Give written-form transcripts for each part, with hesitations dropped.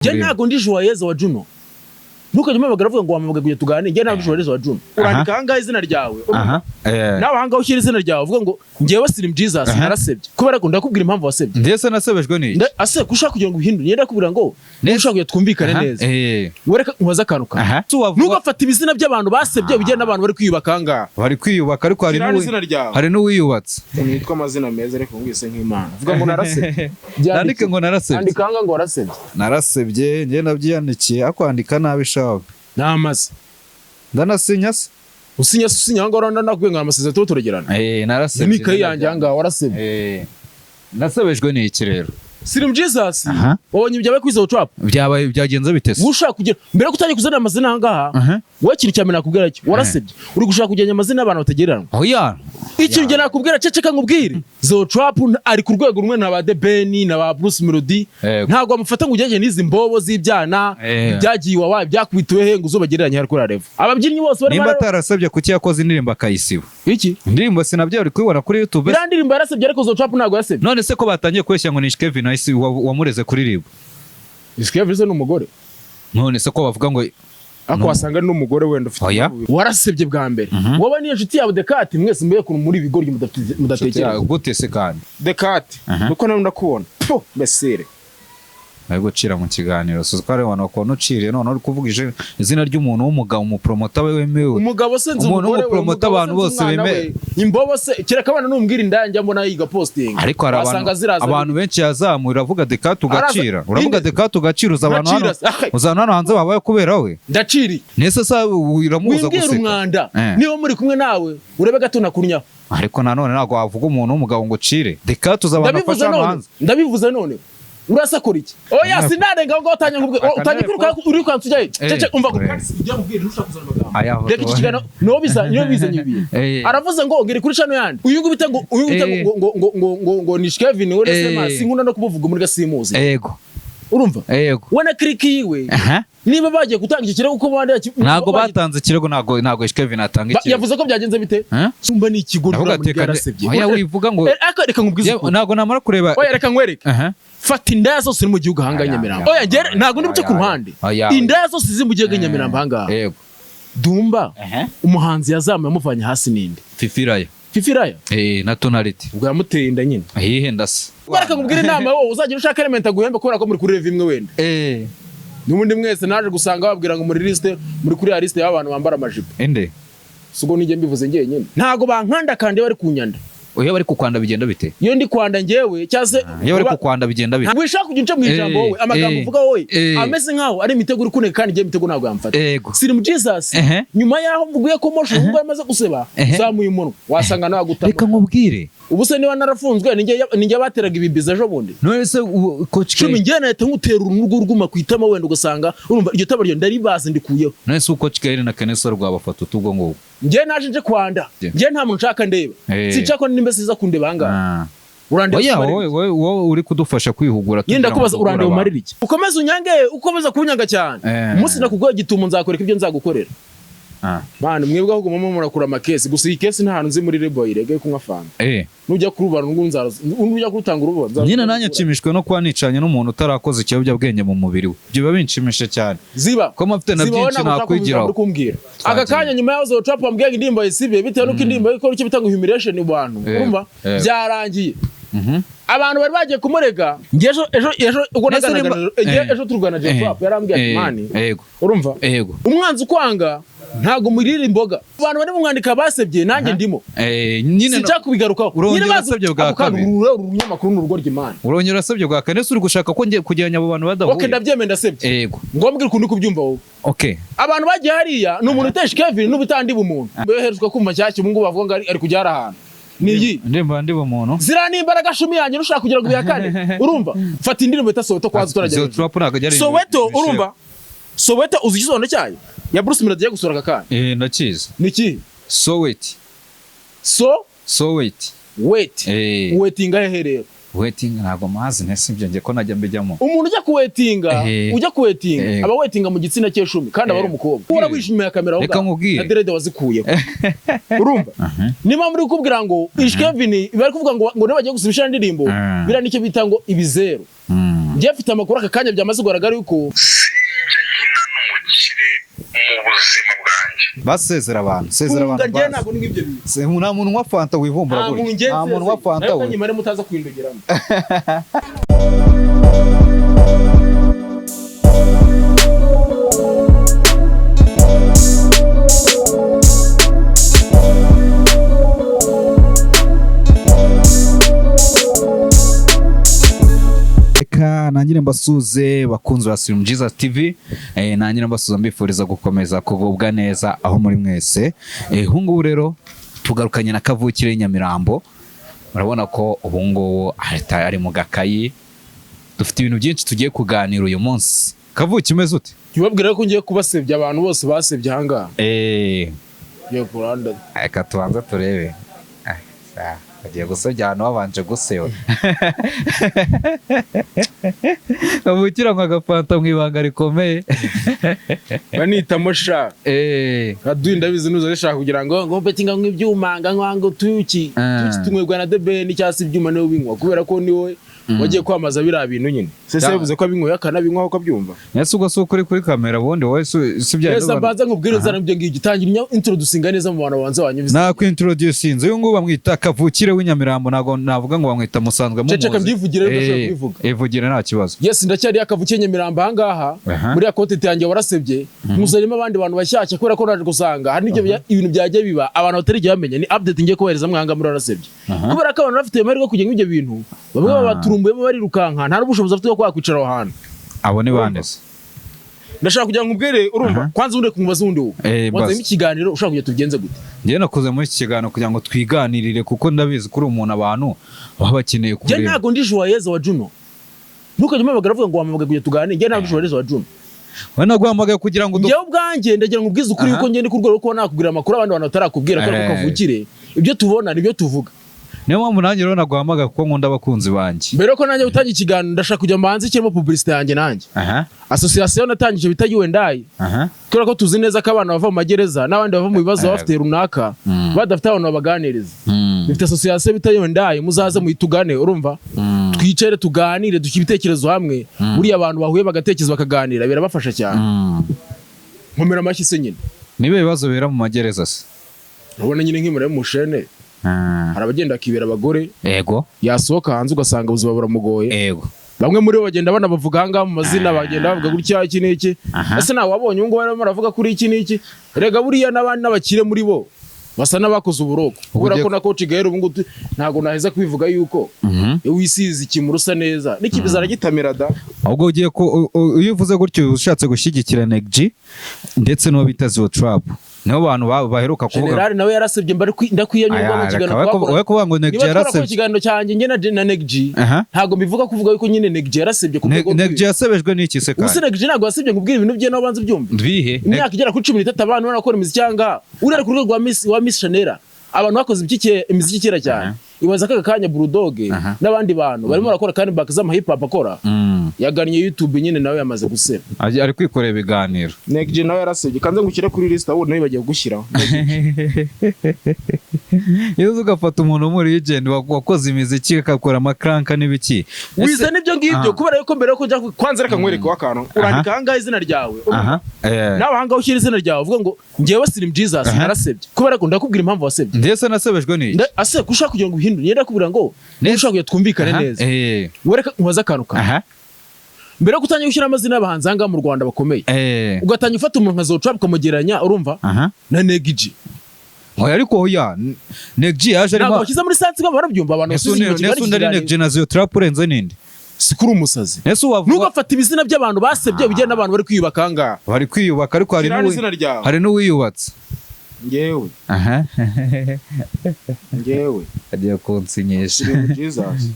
Je ntago ndi Joyeuse wa Juno. Ntukajye mubagara vuga ngo wamamaga kuye tugane nge ntago Joyeuse wa Juno. Urandika hanga izina ryawe. Nawe hanga ushyira izina ryawe uvuga ngo ngewe Slim Jesus narasebye. Kubera ko ndakubwira impamvu wasebye. Ndese nasebejwe ni. Ase kushaka kugira ngo uhindure yenda kubwira ngo nushaka kuye twumvikane neza. Wereka nkoza kanuka. Ntugafata ibizina by'abantu basebye bijye n'abantu bari kwiyubaka hanga. Bari kwiyubaka ariko hari n'uwiyubatse. Nitwa amazina meza ariko ngwise nk'Imana. Vuga ngo narasebye. Ndandike ngo narasebye. Andika hanga ngo warasebye. Narasebye nge nabyiyandikiye akwandika nabi shawe. Namaze. Ndanasinya se. Usinya hanga uranda nakubengana amasezerano turegerana. Narasebye. Ni kayi yanjye hanga warasebye. Nasebejwe ni iki rero? Slim Jesus. Wabonye ibyabaye kwiza trap. Byabaye byagenze bitese. Ushaka kugira mbere kutangiye kuzana amazina hanga. Wowe kintu cyame nakubwira cyo warasebye. Uri gushaka kujyanya amazina y'abantu bategerana. Oya. Ikintu nge nakubwira ceceka nkubwire. Zo trap ari ku rwego rumwe na ba The Ben na ba Bruce Melody. Ntago amufata ngo ujyaje n'izi mbobo z'ibyana. Byagiye iwawe byakubitiwe he ngo uzobagereranya hari kuri Rev. Ababyinnyi bose bari nimba tarasebye kuki yakoze indirimbo akayisiba. Iki? Indirimbo sinabyo uri kwibona kuri YouTube. Ira ndirimbo yarasebye ariko Zo trap ntago yasebye. None se ko batangiye kweshya ngo ni Kevin Nice wamureze kuri Ribu. Kevin se n'umugore. None se ko bavuga ngo ako wasanga n'umugore wenda ufite warasebye bwa mbere wowe niyo nshuti yawe Decat mwese mbiye ku muri bigoryi mudatekera gute se kandi Decat nuko nawe ndakubona besere ari gucira mu kiganiro so tware wana ko nucire none uri kuvugije izina ry'umuntu w'umugabo mu promoter we wemewe umugabo senze umugore promoter abantu bose beme imbobo se kireka abana numbwira indanje mbona yiga posting ariko abantu benshi yazamura avuga Decat ugacira uravuga Decat ugacira uzabana hano uzana hano hanze babaye kubera we ndaciri nese sa uramuza guseka umwanda niyo muri kumwe nawe urebe gato nakurnya ariko nanone nago wavuga umuntu w'umugabo ngo cire Decat uzabana fasha hanze ndabivuze none urasakora iki oya sinarenga ngo utanye ngubwe utanye kwiruka uri kwansujya cece umva ko ijya mubwira ntushaka kuzana amagambo reka ikigana no bize nyibi aravuze ngo ngiri kuri chano yandi uyu ngubita ngo ni Kevin we sema sinkunda no kubuvuga muri gasimuzi yego urumva yego wana click yiwe niba bagiye gutanga ikirego uko bandi nago batanze ikirego nago Kevin atanga ikirego yavuze ko byagenze bite cyumba ni ikigo yarasebye oya wivuga ngo reka nkubwize nago namara kureba oya reka nkwereke fata indaya zose uri mu gihugu hanga Nyamirambo oya ngere nago ndibuce ku ruhande indaya zose ziri mu gihugu Nyamirambo hanga yego Dumba umuhanzi yazamuye amuvanye hasi ninde Fifiraya na Tonality ubwo yamuteye inda nyine ahihe ndase baraka nkubwira inama wowe uzagira ushaka element aguhemba kubera ko muri kuri Rev imwe wenda n'ubundi mwese naje gusanga babwira ngo muri liste muri kuri ya liste y'abantu bambara amajipo ende sugo nije mbivuze ngiye nyine ntago bankanda kandi bari kunyanda oya bari kukwanda bigenda bite iyo ndi kwanda ngewe cyase iyo bari kukwanda bigenda bite ntabwo ishaka kujya mu ijambo wowe amagambo uvuga wowe ameze nkaho ari imitego uri kuneka kandi ngiye imitego ntabwo yamfata Slim Jesus nyuma yaho mvuguye ko motion ubwo yamaze guseba zamuye umuntu wasanga nawe gutama reka nkubwire ubu se niba narafunzwe ninjye bateraga ibibiza ejo bundi none se coach Cumi ngiye nahita nkutera urunugo rwuma kwitama wenda ugasanga urumva iryo tabaryo ndaribaze ndikuyeho none se coach Gael na Kenesa rwabafata utubwo ngo ngiye naje nje kwanda ngiye nta muntu nshaka ndeba sinshaka nimbe siza kundeba hanga wowe uri kudufasha kwihugura yenda kubaza urande umarira iki ukomeza unyange ukomeza kunyanga cyane umunsi nakugoye gitumo nzakoreka ibyo nzagukorera Bana mwebwe ahubwo mama murakura amakesi gusa iyi kesi nta hantu nzi muri Reboy rege kunywa fanta nujya kurubana nujya kurutanga urubanza nyine nanye nshimishwe no kuba nicanye n'umuntu utarakoze ikiyobya bwenge mu mubiri we byo biba binshimishe cyane ziba ko mafite na byinshi nakwigiraho aka kanya nyuma yaho Zo trap ambwiye indimbo yisibe bitewe nuko indimbo ikora icyo bitanga humiliation mu bantu urumva byarangiye abantu bari bagiye kumurega ejo ubwo ejo turwana Jeff Rap yarambwiye mani urumva umwanzi kwanga ntago murira imboga abantu bari mumwandika basebye nanjye ndimo nyine sinca kubigarukaho nyine basebye bwa kabiri urunyamakuru n'urugo ry'Imana urongera asebye bwa kane uri gushaka ko ngiye kujyanya abo bantu badahuye okay ndabyemenda asebye yego ngombwira ukuntu kubyumva wowe okay abantu bagiye hariya n'umuntu utesha Kevin n'ubutandi bumuntu beherezwa kumva cyacyo mungu bavuga ngo ari kujyara ahantu niyi ndemba ndi bumuntu zira nimbaraga shumi yanjye nushaka kugira ngo biyakane urumva fata indirimbo ita Soweto kwaza turajya Soweto urumva Soweto uzi ikisono cyayo ya Bruce Melody yagiye gusura akakanya ndakizi niki Soweto waiting aherero waiting ntago mazi ntese ibyo ngiye ko najya mbijyamo umuntu ujya kuwetinga aba wetinga mu gitsina cye 10 kandi aba ari umukobwa ura wishimiye kamera aho reka nkubwire na derede wazikuye urumva niba muri kubwira ngo Kevin bari kuvuga ngo bagiye gusubisha indirimbo bira nicyo bita ngo ibizero Njye mfite amakuru aka kanya byamaze kugaragara yuko sinjye nkina n'umukire mu buzima bwanjye. Basezera abantu, sezera abantu. Njye ntabwo n'ibyo bintu. Nta muntu wa fanta wivumbura gutya. Nta muntu wa fanta we. Nyimare mutaza kwindogeramo. Nangire mbasuze bakunzi ba Slim Jesus TV, nangire mbasuza mbifuriza gukomeza kugubwa neza aho muri mwese. Hungu rero tugarukanye na kavukire Nyamirambo. Murabona ko ubungubu ari mu gakayi. Dufite ibintu byinshi tugiye kuganira uyu munsi. Kavuki umeze ute? Kibabwira ko ngiye kubasebya abantu bose basebye hanga. Yo kuranda. Aka tubanza turebe. Agiye gusebya ahantu wabanje gusewa. Kavukira ngo agafanta mu ibanga rikomeye. Banitamo sha. Aduye ndabizi nuza rishaka kugira ngo betinga nk'ibyuma ngo tuyuki tumwegwa na debeni cyase ibyuma niwe binywa kubera ko niwe wagiye kwamaza bira bintu nyine. Sese bivuze ko abinywa yakanabinywa uko byumva. Yesu ugaso kuri kamera bonde wowe sibya. Yesu mbaza nkubwiriza n'ibyo ngibyo tangira introducinga neza mu bantu banze wanyu. Na ku introducinze uyu ngubu bamwita kavukire w'Inyamirambo nago navuga ngo bamwita musanzwe mu. Cece kambyivugire rero ndashaka kubivuga. Evugire nta kibazo. Yes ndacyari yakavukire Nyamirambo hangaha muri ya content yanjye warasebye. Muzarimo abandi bantu bashyashya kubera ko naje gusanga hari n'ibyo ibintu byagiye biba abantu batarige bamenya ni update ngiye kohereza mwanga muri warasebye. Kubera ko abantu bafite amahirwe kugira ibyo bintu bamwe babaturumbuye bari rukanka nta n'ubushobozi afite bwo kwakwicara aho hantu. Abo ni bandese. Ndashaka kugira ngo ubwere urumva kwanza unde kumubaza undi wo. Wanze ikiganiro ushaka kujya tugenze gute? Ngiye nakoze muri iki kiganiro kugira ngo twiganirire kuko ndabizi kuri umuntu abantu baba bakeneye kureba. Ngiye ntago ndi Joyeuse wa Juno. Ntukajye umubagara avuga ngo wamamaga kujya tuganire ngiye ntago Joyeuse wa Juno. Wana guhamagaye kugira ngo ngiye ubwanjye ndagira ngo ubwize ukuri uko ngende ku rwego rwo nakubwira amakuru abandi bantu batarakubwira ko kavukire. Ibyo tubona nibyo tuvuga. Niyo mpamvu nanjye rero naguhamagaye kuko nkunda abakunzi banjye. Mbere ko nanjye utangiye ikiganiro ndashaka kujya mbanze kirimo publicité yanjye nanjye. Association natangije bita UNDI. Kubera ko tuzi neza ko abana bava mu magereza n'abandi bava mu bibazo bafite runaka badafite abantu babaganiriza. Bifite association bita UNDI muzaze muyitugane urumva? Twicare tuganire dukibitekerezo hamwe buri abantu bahuye bagatekereza bakaganira birabafasha cyane. Nkomera amashyi se nyine. Nibe bibazo bera mu magereza se. Urabona nyine nk'imure mu shene. Hari abagenda akibera abagore. Yego. Yasohoka hanze ugasanga ubuzima buramugoye. Yego. Bamwe muri bo bagenda banabavuga hanga mu mazina bagenda bavuga gutya iki n'iki. Ese nawe wabonye ngo barimo baravuga kuri iki n'iki. Rega buriya n'abandi n'abakire muri bo basa n'abakoze uburoko. Kubera ko na coach Gael ubu ngutu ntago naheza kwivuga yuko wisize ikimurusa neza. N'ikibizara gitamira da. Ahubwo ugiye ko iyo uvuze gutyo ushatse gushyigikira NEG ndetse no bita Zo Trap. Niho bantu baheruka kuvuga. General nawe yarasebye ndakwiyanyurwa mu kiganiro twakora. Wowe kuvuga ngo NEG yarasebye. Ikiganiro cyanjye nge na NEG. Ntago mbivuga kuvuga yuko nyine NEG yarasebye kuko NEG yasebejwe n'iki se kandi. Use NEG ntago yasebye ngubwira ibintu bye no banze byumva. Ndwihe. Imyaka igera kuri 13 abantu barakora imiziki cyanga. Urere ku rwego wa Miss Chanera. Abantu bakoze imiziki kera cyane. Ibaza aka kanya Bulldog n'abandi bantu barimo barakora kandi bakazama hip hop akora. Yagannye YouTube nyine nawe yamaze guseba. Ari kwikorera ibiganiro. NEG nawe yarasebye kanze ngukire kuri list aho nawe bagiye gushyiraho. Yezu gafata umuntu muri legend wakoze imiziki akakora amakranka n'ibiki. Wize nibyo ngibyo kubera yuko mbere yo kujya kwanza reka nkwereka wakantu. Urandika hanga izina ryawe. Nawe hanga ushyira izina ryawe uvuga ngo ngiye Slim Jesus narasebye. Kubera ko ndakubwira impamvu wasebye. Ndetse nasebejwe n'iki? Ase kushaka kugira ngo uhindure yenda kubwira ngo ushaka kujya twumvikane neza. Wereka nkubaza akantu ka. Mbere yo gutangira gushyira amazina y'abahanzi hanga mu Rwanda bakomeye. Ugatanya ufata umuntu nka Zo Trap kamugeranya urumva na NEG. Oya ariko oya NEG yaje arimo. Ntabwo kiza muri sansi ngo barabyumva abantu Nesu ndari NEG na Zo Trap urenze ninde? Sikuru umusazi. Nesu wavuga. Nuko afata ibizina by'abantu basebye bijye n'abantu bari kwiyubaka hanga. Bari kwiyubaka ariko hari n'uwiyubatse. Ngewe. Ngewe. Agiye kunsinyisha. Jesus.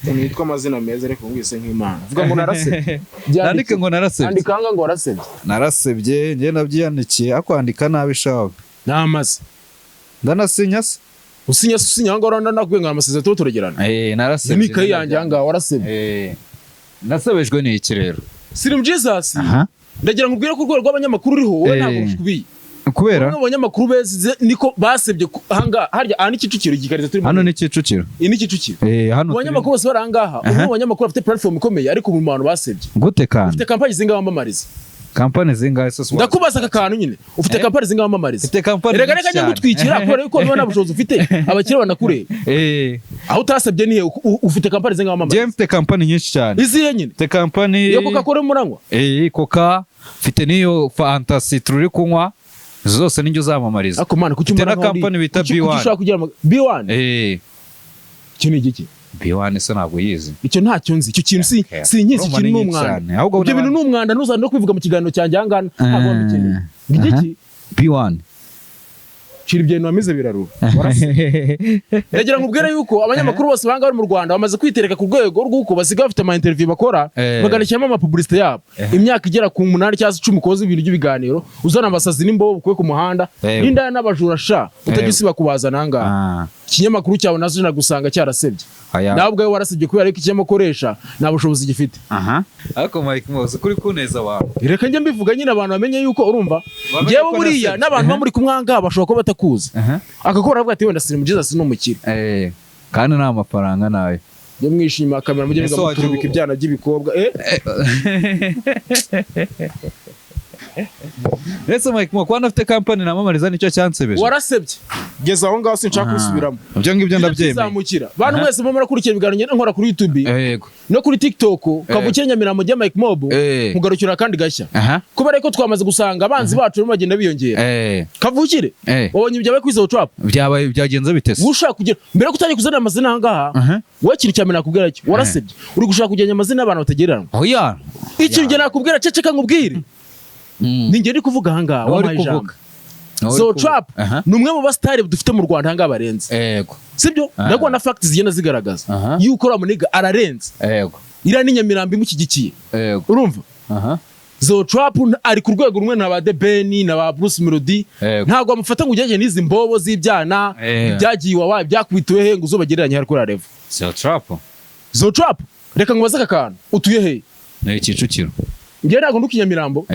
Nitwa amazina meza ariko ngwise nk'Imana. Vuga ngo narasebye. Nandike ngo narasebye. Andika hanga ngo warasebye. Narasebye ngiye nabyiyandikiye akwandika nabi shawe. Namaze. Ndanasinya se. Usinya ngo randa nakubwiye ngo amasezerano turegerana. Narasebye. Nika yanjye hanga warasebye. Nasebejwe n'iki rero? Slim Jesus. Ndagira ngo ubwire ko urwego rw'abanyamakuru uriho wowe ntabwo ushkubiye. kubera bamwe mu banyamakuru beze niko basebye hanga harya aha ni Kicukiro igikarito turi hano ni Kicukiro ni Kicukiro hano abanyamakuru bose barangaha umwe mu banyamakuru afite platform ikomeye ariko mu bantu basebye gute kandi ufite kampani zinga bamamariza kampani zingahe sose ndakubaza aka kantu nyine ufite kampani zinga bamamariza ufite kampani rega rega njya gutwikira kubera yuko niba nta bushobozi ufite abakire banakureba aho utasebye nihe ufite kampani zinga bamamariza mfite kampani nyinshi cyane izihe nyine mfite kampani yo Coca-Cola muranywa Coca mfite niyo Fanta turi kunywa zose ninjye uzamamariza ako mana kuki muranywa kampani bita B1 ushaka kugira B1 kintu igiki B1 se ntabwo yizi icyo ntacyo nzi icyo kintu si nkisi kintu n'umwanda ibyo bintu n'umwanda ntuzana no kwivuga mu kiganiro cyanjye ahangana ntabwo mbikeneye igiki B1 shira ibyo wamize birarura ndagira ngo ubwire yuko abanyamakuru bose banga bari mu Rwanda bamaze kwitereka ku rwego rw'uko basiga bafite ama interview bakora baganishyamo ama publicité yabo imyaka igera ku 8 cyangwa 10 koze ibintu by'ibiganiro uzana abasazi n'imbobo bukwe ku muhanda n'indaya n'abajura sha utagisiba kubazana ngaha ikinyamakuru cyawe nazo nagusanga cyarasebye nawe ubwawe warasebye kubera ko ikinyamukoresha nta bushobozi gifite ariko Mike Mose kuri kuneza abantu reka njye mbivuga nyine abantu bamenye yuko urumva ngewe buriya n'abantu bamuri kumwanga bashobora kuba batakuzi akakora avuga ati wenda Slim Jesus ni umukire kandi nta mafaranga nayo yo mwishima kamera mujye muturubika ibyana by'ibikobwa Rese Mike Mo kwana afite company namamariza nicyo cyansebeje warasebye geza aho ngaho sinshaka kubisubiramo ibyo ngibyo ndabyemeye zamukira bantu mwese mumara kurikira ibiganiro nkora kuri YouTube yego no kuri TikTok kavukire Nyamirambo rya Mike Mob mugarukira kandi gashya kubera ko twamaze gusanga abanzi bacu bagenda biyongera kavukire wabonye ibyawe kwizo trap byabaye byagenze bitese ushaka kugira mbere kutangiye kuzana amazina ahangaha wakiri cyane nakubwira cyo warasebye uri gushaka kugenya amazina y'abantu batagererana oya iki nge nakubwira ceceka nkubwire ninge ndi kuvuga ahangaha wampaye ijambo So Trap ni umwe mu basitari dufite mu Rwanda ahangaha barenze yego sibyo ndagwa na facts zigenda zigaragaza yuko Ramuniga ararenze yego ira ni Nyamirambo imukigikiye yego urumva So Trap ari ku rwego rumwe na ba The Ben na ba Bruce Melody ntago amufata ngo ujyaje n'izi mbobo z'ibyana byagiye wawe byakubituwe he ngo uzobagereranya hari kuri Revo So Trap reka ngubaze aka kantu utuye he ni Kicukiro ngiye ntago nduki Nyamirambo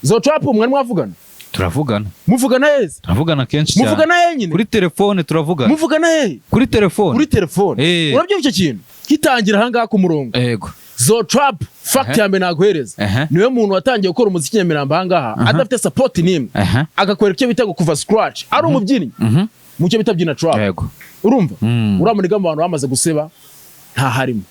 So Trap umwe mwavugana turavugana muvugana heza turavugana kenshi cyane muvugana he nyine kuri telefone turavugana muvugana he kuri telefone urabyo icyo kintu kitangira ahangaha ku murongo yego So Trap fact ya mbere naguhereza niwe muntu watangiye gukora umuziki Nyamirambo ahangaha adafite support nimwe agakora icyo bita kuva scratch ari umubyinnyi mu cyo bita byina trap yego urumva uramuniga mu bantu bamaze guseba nta harimo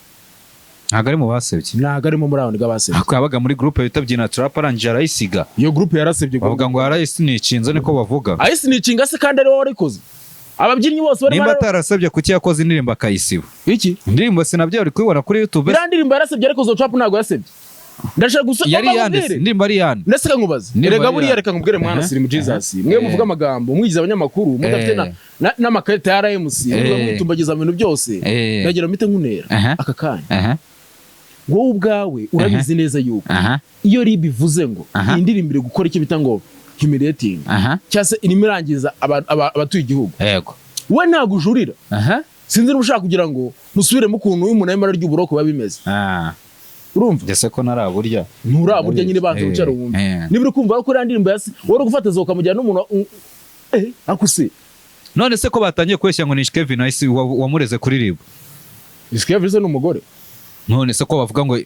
ntago ari mu basebye ntago arimo muri abantu gabasebye ako yabaga muri groupe bitabyina trap arangije arayisiga iyo groupe yarasebye bavuga ngo arayisinicinze niko bavuga ayisinicinga se kandi ari wowe warikoze ababyinnyi bose bari nimba atarasebye kuki yakoze indirimbo akayisiba iki indirimbo sinabyo uri kubibona kuri YouTube ira ndirimbo yarasebye ariko zo Trap ntago yasebye ndashaka gusa yari yanditse indirimbo ari yandi ndaseka nkubaza erega buriya reka nkubwire mwana Slim Jesus mwe muvuga amagambo mwigize abanyamakuru mudafite n'amakarita ya RMC mutumbagiza ibintu byose ndagira mite nkunera aka kanya wowe ubwawe urabizi neza yuko iyo RIB ivuze ngo indirimbo iri gukora icyo bita ngo humiliating cyase irimo irangiza abatuye igihugu yego we ntago ujurira sinzi niba ushaka kugira ngo musubiremo ukuntu uyu muntu y'imara ry'uburoko biba bimeze urumva ndetse ko naraburya nturaburya nyine banze ucara wumva niba uri kumva ko iriya ndirimbo yasi wari gufata zo ukamujyana n'umuntu akuse none se ko batangiye kweshya ngo ni Kevin Nice wamureze kuri RIB Kevin ni umugore none se ko bavuga ngo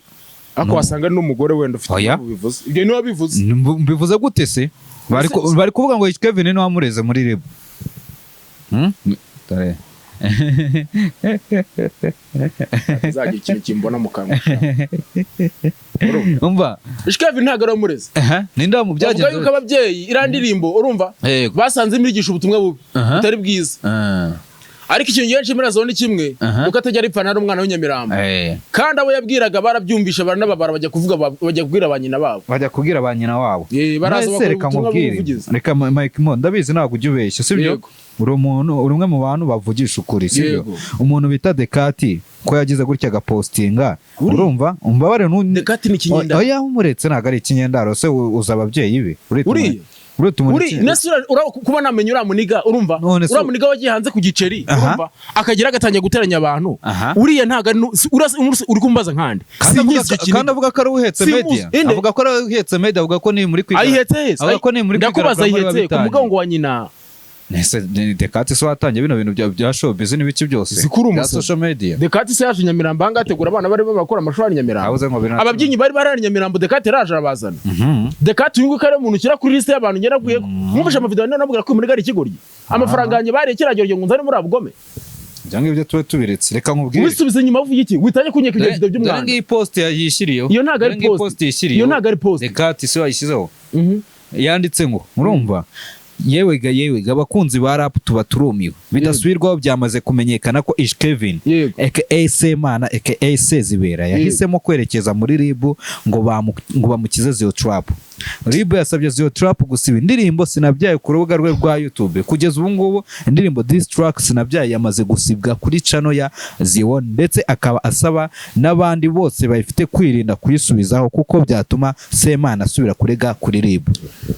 ako wasanga n'umugore wenda ufite bivuze ibyo niwe bivuze bivuze gute se bari kuvuga ngo Kevin ni wamureze muri RIB tare zagiye ikintu kimbona mu kanwa umva Kevin ntago aramureze ninda mu byagenze yuko ababyeyi irandirimbo urumva basanze imigisha ubutumwa bubi butari bwiza ariko ikintu gihe nshimira zone kimwe uko atajya aripfana n'umwana w'Inyamirambo kandi abo yabwiraga barabyumvisha baranababara bajya kuvuga bajya kubwira abanyina babo bajya kubwira abanyina wabo baraza bakora reka Mike Mo ndabizi ntabwo ujya ubeshya sibyo uri umuntu uri umwe mu bantu bavugisha ukuri sibyo umuntu bita Dekati ko yagize gutya agapostinga urumva umbabare Dekati ni kinyendaro oya umuretse ntago ari ikinyendaro se uza ababyeyi be uri uri nesura kuba namenye uramuniga urumva uramuniga wagiye hanze ku giceri urumva akagira agatangiye guteranya abantu uriya ntaga uri kumbaza nkande kandi avuga ko ari uhetse media avuga ko ari uhetse media avuga ko ni muri kwiga avuga ko ni muri kwiga ndakubaza ahetse ku mugongo wa nyina nese Dekati so watangiye bino bintu bya showbiz n'ibiki byose bya social media. Dekati se yaje Nyamirambo anga ategura abana bari bakora amashuri Nyamirambo ababyinnyi bari barari Nyamirambo Dekati raje arabazana Dekati yungu kare umuntu kira kuri liste y'abantu ngeraguye mwumvisha amavideo nabwira ko muri gari kigoryi amafaranga yanye bari kiragero ngo nzari muri abugome jange ibyo tuwe tubiretse reka nkubwire wisubize nyuma uvuye iki witanye kunyeka ibyo video by'umwana ngi post yayishiriyo iyo ntaga ari post iyo ntaga ari post Dekati so yayishizeho yanditse ngo murumva yewe abakunzi ba rap tuba turumiwe bidasubirwaho byamaze kumenyekana ko Ish Kevin aka Semana aka Sezibera yahisemo kwerekeza muri RIB ngo bamukize Zio Trap. RIB yasabye Zio Trap gusiba indirimbo Sinabyaye ku rubuga rwe rwa YouTube. Kugeza ubu ngubu indirimbo This Track Sinabyaye yamaze gusibwa kuri channel ya Zio ndetse akaba asaba n'abandi bose bayifite kwirinda kuyisubizaho kuko byatuma Semana asubira kurega kuri RIB.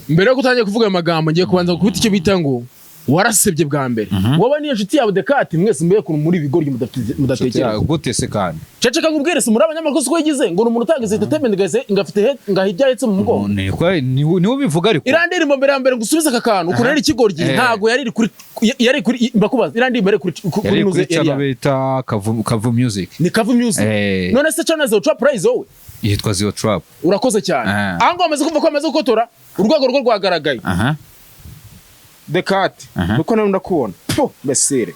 Mbere yo gutangira kuvuga amagambo ngiye kubanza gukubita icyo bita ngo warasebye bwa mbere wowe niyo nshuti yawe Dekati mwese mbiye ku muri bigoryi mudatekera gute se kandi cece kangubwire se muri abanyamakuru ko yigize ngo umuntu utangize entertainment gase ngafite ngahijya yetse mu mugongo ni ubivuga ariko irandirimbo mbere ya mbere ngusubiza akakantu ukunera ikigoryi ntago yari kuri bakubaza irandirimbo yari kuri muze area bita Kavu Music ni Kavu Music none se channel Zio Trap prize wowe yitwa Zio Trap urakoze cyane ango amaze kumva ko amaze gukotora urwego rwo rwagaragaye Dekati nuko nawe ndakubona besere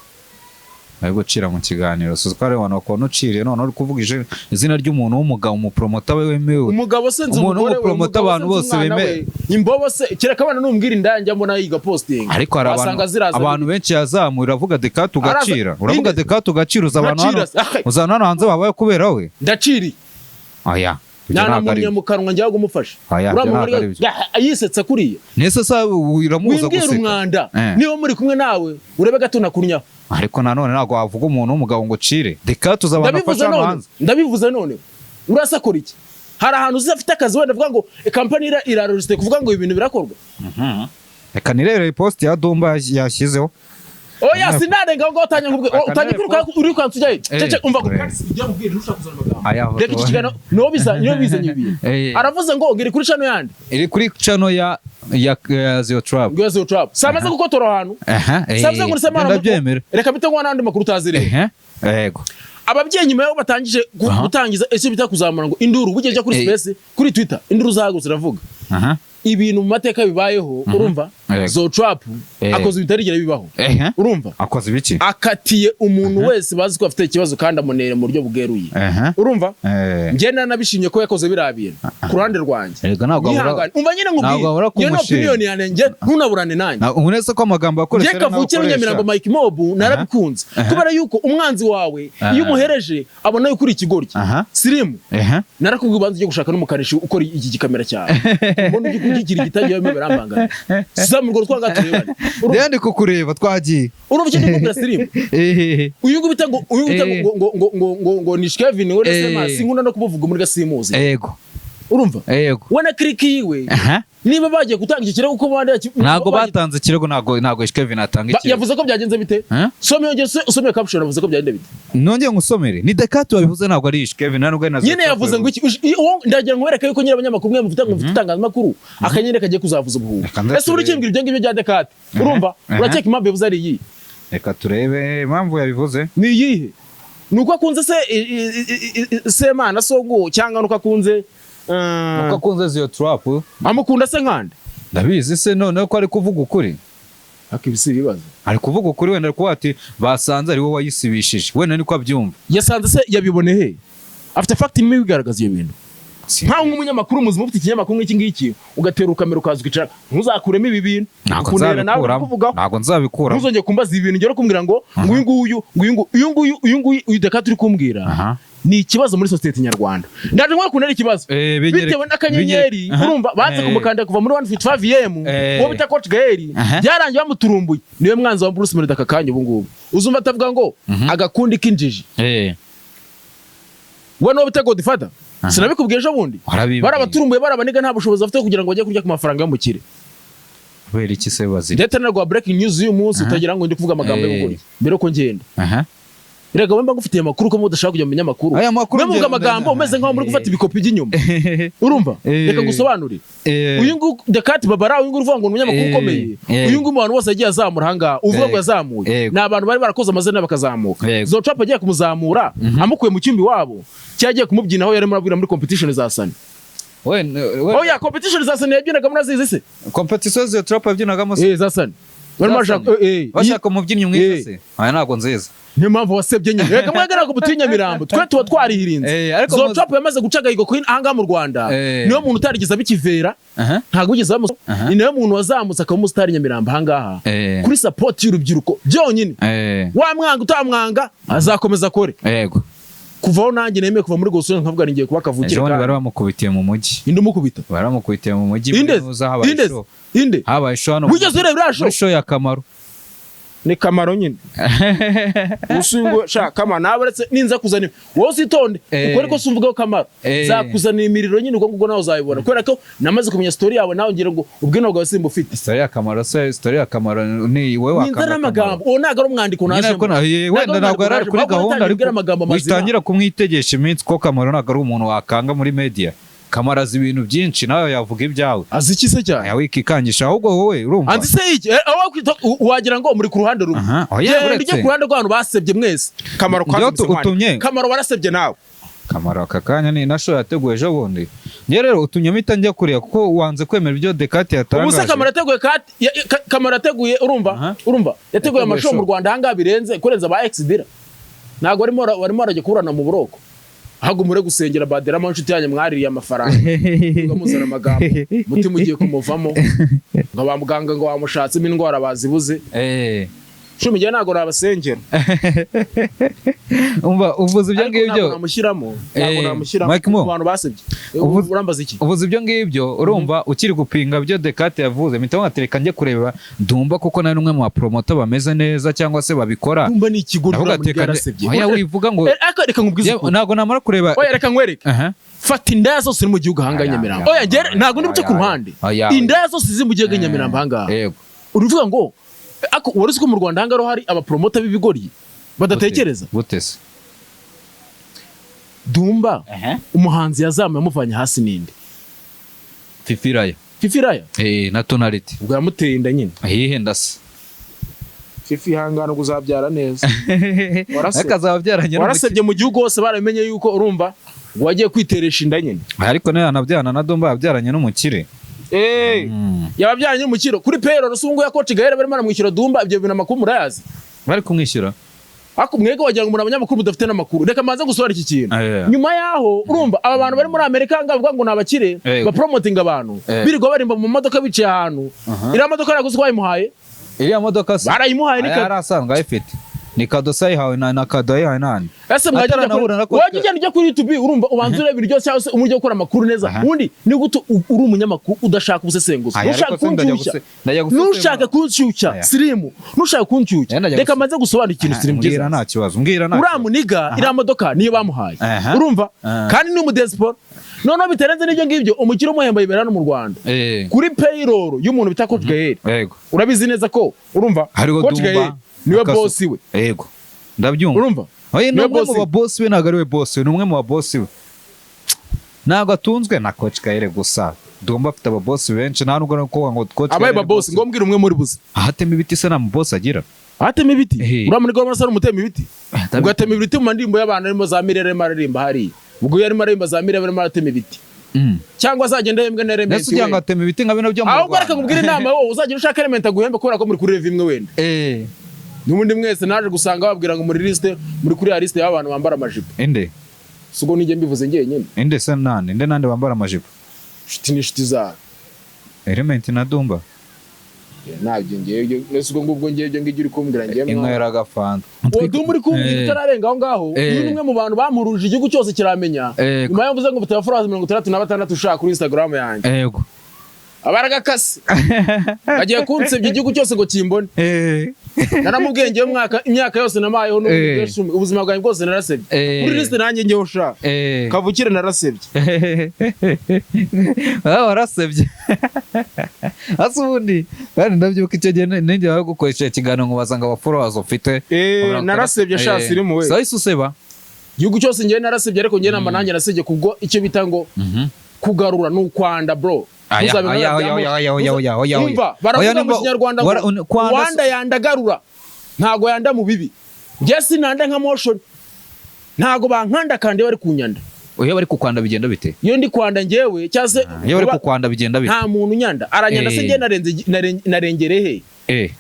ari gucira mu kiganiro so twari wana ko nucire none uri kuvuga izina ry'umuntu w'umugabo mu promoter we wemewe umugabo senze umugore promoter abantu bose beme imbobo se kireka abana numbwira indanje mbona yiga posting ariko abantu benshi yazamura avuga Dekati ugacira uravuga Dekati ugacira uzana hano hanze babaye kubera we ndaciri aya nana munyamukanwa njyago umufasha uramuri ayisetsa kuriya nese sa iramuza guseka umwanda niyo muri kumwe nawe urebe gato nakurnya ariko nanone nago wavuga umuntu w'umugabo ngo cire Dekati uzabana fasha hanze ndabivuze none urasakora iki hari ahantu uzafite akazi wenda vuga ngo company iraroriste kuvuga ngo ibintu birakorwa reka nirere post ya Dumba yashyizeho oya sinarenga ngo utanye nkubwe utanye kwiruka uri kwansujaye cece umva ko kandi ujya mubwira ntushaka kuzana amagambo reka ikigano no biza nyibi aravuze ngo ngiri kuri channel yandi iri kuri channel ya Zio Trap Zio Trap samaze gukotora ahantu samaze ngo Semana reka bite ngo nandi makuru tazire yego ababyeyi nyuma yo batangije gutangiza ese bita kuzamura ngo induru bujye jya kuri space kuri Twitter induru zagutse ravuga ibintu mu mateka bibayeho urumva Zio Trap akoze bitarigera bibaho urumva akoze ibiki akatiye umuntu wese bazi ko afite ikibazo kandi amonere mu buryo bweruye urumva ngenda nabishimye ko yakoze birabira ku ruhande rwanjye umva nyine nkubwiye yo no opinion yanjye ntunaburane nanjye unese ko amagambo akoresha reka vukire Nyamirambo Mike Mob narabikunze kubera yuko umwanzi wawe iyo umuhereje abona yuko uri ikigoryi sirimu narakubwiye ubanze ujye gushaka n'umukareshi ukora iki gikamera cyawe mbona ugigira igitangiye yo barambanga samurgo twagaturebane ndende kukureba twagiye urumva cyo kubira sirimu uyungu bita ngo ni Ish Kevin we Semana sinkunda no kubuvuga muri gasimuzi yego urumva yego wana click yiwe niba bagiye gutanga iki kirego uko bandi ntago batanze ikirego ntago Ish Kevin atanga ikirego yavuze ko byagenze bite some yongeye usome caption yavuze ko byagenze bite nongeye ngusomere ni Dekati wabivuze ntago ari Ish Kevin ntabwo ari nazo nyine yavuze ngo iki ndagira ngo wereke yuko nyira abanyamakuru mwe mufite itangazamakuru akanyene kagiye kuzavuza ubuhuha ese uri kimbira ibyo ngibyo bya Dekati urumva urakeka impamvu yavuze ari iyi reka turebe impamvu yabivuze ni iyihe nuko akunze se Semana songo cyangwa nuko akunze nuko akunze Zio Trap amukunda se nkande ndabizi se none ko ari kuvuga ukuri akibisi bibazo ari kuvuga ukuri wenda ko ati basanze ari wowe wayisibishije wenda niko abyumva yasanze se yabibone he afite fact imwe bigaragaza iyo bintu nta nk'umunyamakuru muzima ufite ikinyamakuru nk'iki ngiki ugatera ukamera ukaza ukicara ntuzakuremo ibi bintu ntabwo nzabikura ntuzongeye kumbaza ibintu ngero kumbwira ngo uyu Dekati uri kumbwira ni ikibazo muri society nyarwanda ndaje ngo kunera ikibazo bitewe n'akanyenyeri urumva banze kumukanda kuva muri 155 wo bita Coach Gaeli byarangiye bamuturumbuye niwe mwanzi wa Bruce Melody akakanye ubu ngubu uzumva atavuga ngo agakundi kinjiji we no bita Godfather sinabikubwiye ejo bundi barabaturumbuye barabaniga nta bushobozi afite kugira ngo bajye kurya ku mafaranga y'umukire kubera iki se bazira ndetse narwa breaking news uyu munsi utagira ngo ndi kuvuga amagambo y'ubugori mbere ko ngenda Rega wemba ngufitiye amakuru ko mudashaka kujya mumenya amakuru. Mvuga amagambo umeze nkaho muri gufata ibikopi by'inyuma. Urumva? Reka gusobanurira. Uyu ngu Dekati Babara uyu ngu uvuga ngo umunyamakuru ukomeye. Uyu ngu umuntu wose agiye azamura hanga uvuga ngo yazamuye. Na abantu bari barakoze amazina bakazamuka. Zotrap agiye kumuzamura amukuye mu cyumbi wabo. Cyagiye kumubyina aho yari murabwira muri competition za Sani. Oya competition za Sani yabyinaga munazizi se? Competition za Zotrap yabyinaga mu se? Za Sani. Bashaka umubyinnyi mwiza se. Aya ntago nziza. Niyo mpamvu wasebye nyine reka mwagera ku butinya mirambo twe tuba twarihirinze Zotrap yamaze gucaga igo Queen ahanga mu Rwanda niyo muntu utarigiza bikivera ntago ugize ni niyo muntu wazamutse akaba umusitari Nyamirambo ahangaha kuri support y'urubyiruko byonyine wa mwanga utamwanga azakomeza kore yego kuvaho nanjye nemeye kuva muri gosore nkavuga ngiye kuba kavukire kandi bari bamukubitiye mu mujyi inde mukubita bari bamukubitiye mu mujyi inde habaye show hano wigeze ureba show ya Kamaro ni Kamaro nyine usungo sha Kamaro nabaretse ninza kuzana wowe sitonde ukore ko sumvuga Kamaro zakuzana imiriro nyine uko ngo nawe uzayibona kubera ko namaze kumenya story yawe nawe ngira ngo ubwino bwawe simba ufite story ya Kamaro story ya Kamaro ni wewe wa Kamaro n'amagambo uwo naga umwandiko naje wenda ntabwo ari kuri gahunda ariko bitangira kumwitegesha iminsi ko Kamaro naga ari umuntu wakanga muri media Kamaro azi ibintu byinshi nawe yavuga ibyawe azi iki se cyane yawe ikikangisha ahubwo wowe urumva anzi se iki wagira ngo muri ku ruhande rumwe ndije ku ruhande rw'abantu basebye mwese Kamaro kwazi Kamaro warasebye nawe Kamaro akakanya ni na show yateguye ejo bundi nge rero utumye mpita njya kuriya kuko wanze kwemera ibyo Dekati yatangaje ubuse Kamaro yateguye Kamaro yateguye urumva yateguye amashow mu Rwanda hanga birenze kurenza ba Exdira ntago warimo arajye kuburana mu buroko ahubwo mure gusengera badera mu nshuti yanyu mwaririye amafaranga ngamuzana amagambo mutima ugiye kumuvamo ngo bamuganga ngo wamushatse indwara bazibuze shumi giye nago nabasengera umva uvuze ibyo ngibyo namushyiramo abantu basebye urambaza iki uvuze ibyo ngibyo urumva ukiri gupinga byo Dekati yavuze mpita ngatereka njye kureba ndumva kuko nari umwe mu promoter bameze neza cyangwa se babikora ndumva ni ikigo ndarasebye oya wivuga ngo reka nkubwize ntago namara kureba oya reka nkwereke fata indaya zose mu gihugu hanga Nyamirambo oya ntago ndibuce ku ruhande indaya zose ziri mu gihugu Nyamirambo hanga yego uruvuga ngo ako wari ko mu Rwanda hangaro hari abapromota b'ibigori badatekereza gutese Dumba umuhanzi yazamuye amuvanye hasi ninde Fifiraya na Tonality ubwo yamuteye inda nyine ahihe ndase Fifi hangano kuzabyara neza akazabyaranye warasebye mu gihugu hose baramenye yuko urumva ngo wagiye kwiteresha inda nyine ariko nayo anabyana na Dumba yabyaranye n'umukire yababyaranye n'umukiro kuri pero rusungu ya Coach Gahere barimo aramwishyura Dumba ibyo bintu amakuru murayazi bari kumwishyura ako mwege wagira ngo muri abanyamakuru mudafite n'amakuru reka manze gusohora iki kintu nyuma yaho urumva aba bantu bari muri Amerika ngavuga ngo nabakire ba promoting abantu birirwa barimba mu modoka bicaye ahantu iriya modoka yaguze kwayimuhaye iriya modoka barayimuhaye yarasanga ayifite ni kado sayihawe na kado yahawe nani ese mwagenda ujya kuri YouTube urumva ubanza ureba ibiryo cyangwa se umujye gukora amakuru neza undi ni guto uri umunyamakuru udashaka ubusesenguzi nushaka kunshyushya sirimu nushaka kunshyushya reka maze gusobanura ikintu sirimu mbwira nta kibazo uramuniga iriya modoka niyo bamuhaye urumva kandi ni umudesport noneho bitarenze n'ibyo ngibyo umukire umuhemba yibera no mu Rwanda kuri payroll y'umuntu bita Coach Gahere urabizi neza ko urumva Coach Gahere niwe boss we yego ndabyumva urumva oye no mu ba boss we ntago ari we boss we numwe mu ba boss we ntago atunzwe na Coach Gahere gusa Dumba afite aba boss benshi nta nubwo ko ngo Coach Gahere abaye ba boss ngo mbwira umwe muri buze ahatema ibiti se na mu boss agira ahatema ibiti uramuri ngo marasa umutema ibiti ugatema ibiti mu mandimbo y'abantu arimo za Mirere maririmba hari ubwo yari maririmba za Mirere barimo aratema ibiti cyangwa azagenda yembwe na element we nese atema ibiti nka bino byo mu Rwanda ahubwo reka nkubwire inama wowe uzagira ushaka element aguhembe kubera ko muri kuri rev imwe wenda n'ubundi mwese naje gusanga babwira ngo muri liste muri kuri liste y'abantu bambara amajipo inde sugo nije mbivuze ngiye nyine inde se nande bambara amajipo shiti ni shiti za element na Dumba nabyo ngiye nese ubwo ngubwo ngiye ngije uri kumbwira ngiye inkwera gafanta Dumba uri kumbwira utararenga aho ngaho uyu numwe mu bantu bamuruje igihugu cyose kiramenya nyuma yo mvuze ngo mfite abafollowers 36 ushaka kuri Instagram yanjye yego abaragakase bagiye kunsebya igihugu cyose ngo kimbone naramubwiye ngiye imyaka yose namayeho ubuzima bwanjye bwose narasebye kuri liste nanjye ngeho sha kavukire narasebye warasebye asa ubundi kandi ndabyibuka icyo gihe ninjye bari gukoresha ikiganiro ngo basanga aba followers ufite narasebye sha sirimu we sahise useba igihugu cyose ngiye narasebye ariko ngiye namba nanjye nasebye kubwo icyo bita ngo kugarura n'ukwanda bro baravuga mu kinyarwanda ngo Rwanda yandagarura ntago yanda mu bibi njye sinanda nka motion ntago bankanda kandi bari kunyanda iyo bari kukwanda bigenda bite iyo ndi kwanda ngewe cyase iyo bari kukwanda bigenda bite nta muntu nyanda aranyanda se ngiye narengerehe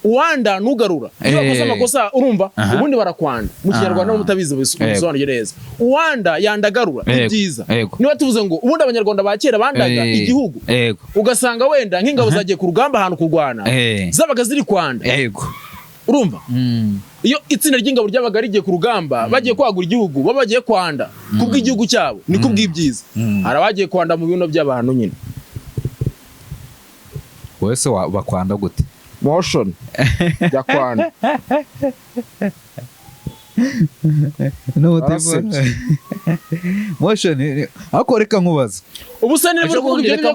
uwanda nugarura iyo amakosa urumva ubundi barakwanda mu kinyarwanda mutabizi bisobanura neza uwanda yandagarura ibyiza niba tuvuze ngo ubundi abanyarwanda ba kera bandaga igihugu ugasanga wenda nk'ingabo zagiye ku rugamba ahantu kurwana zabaga ziri kwanda urumva iyo itsinda ry'ingabo ryabaga rigiye ku rugamba bagiye kwagura igihugu babagiye kwanda kubw'igihugu cyabo ni kubw'ibyiza arabagiye kwanda mu bino by'abantu nyine wese bakwanda gute motion ya kwanda no motion ako reka nkubaza ubusanire bwo kugira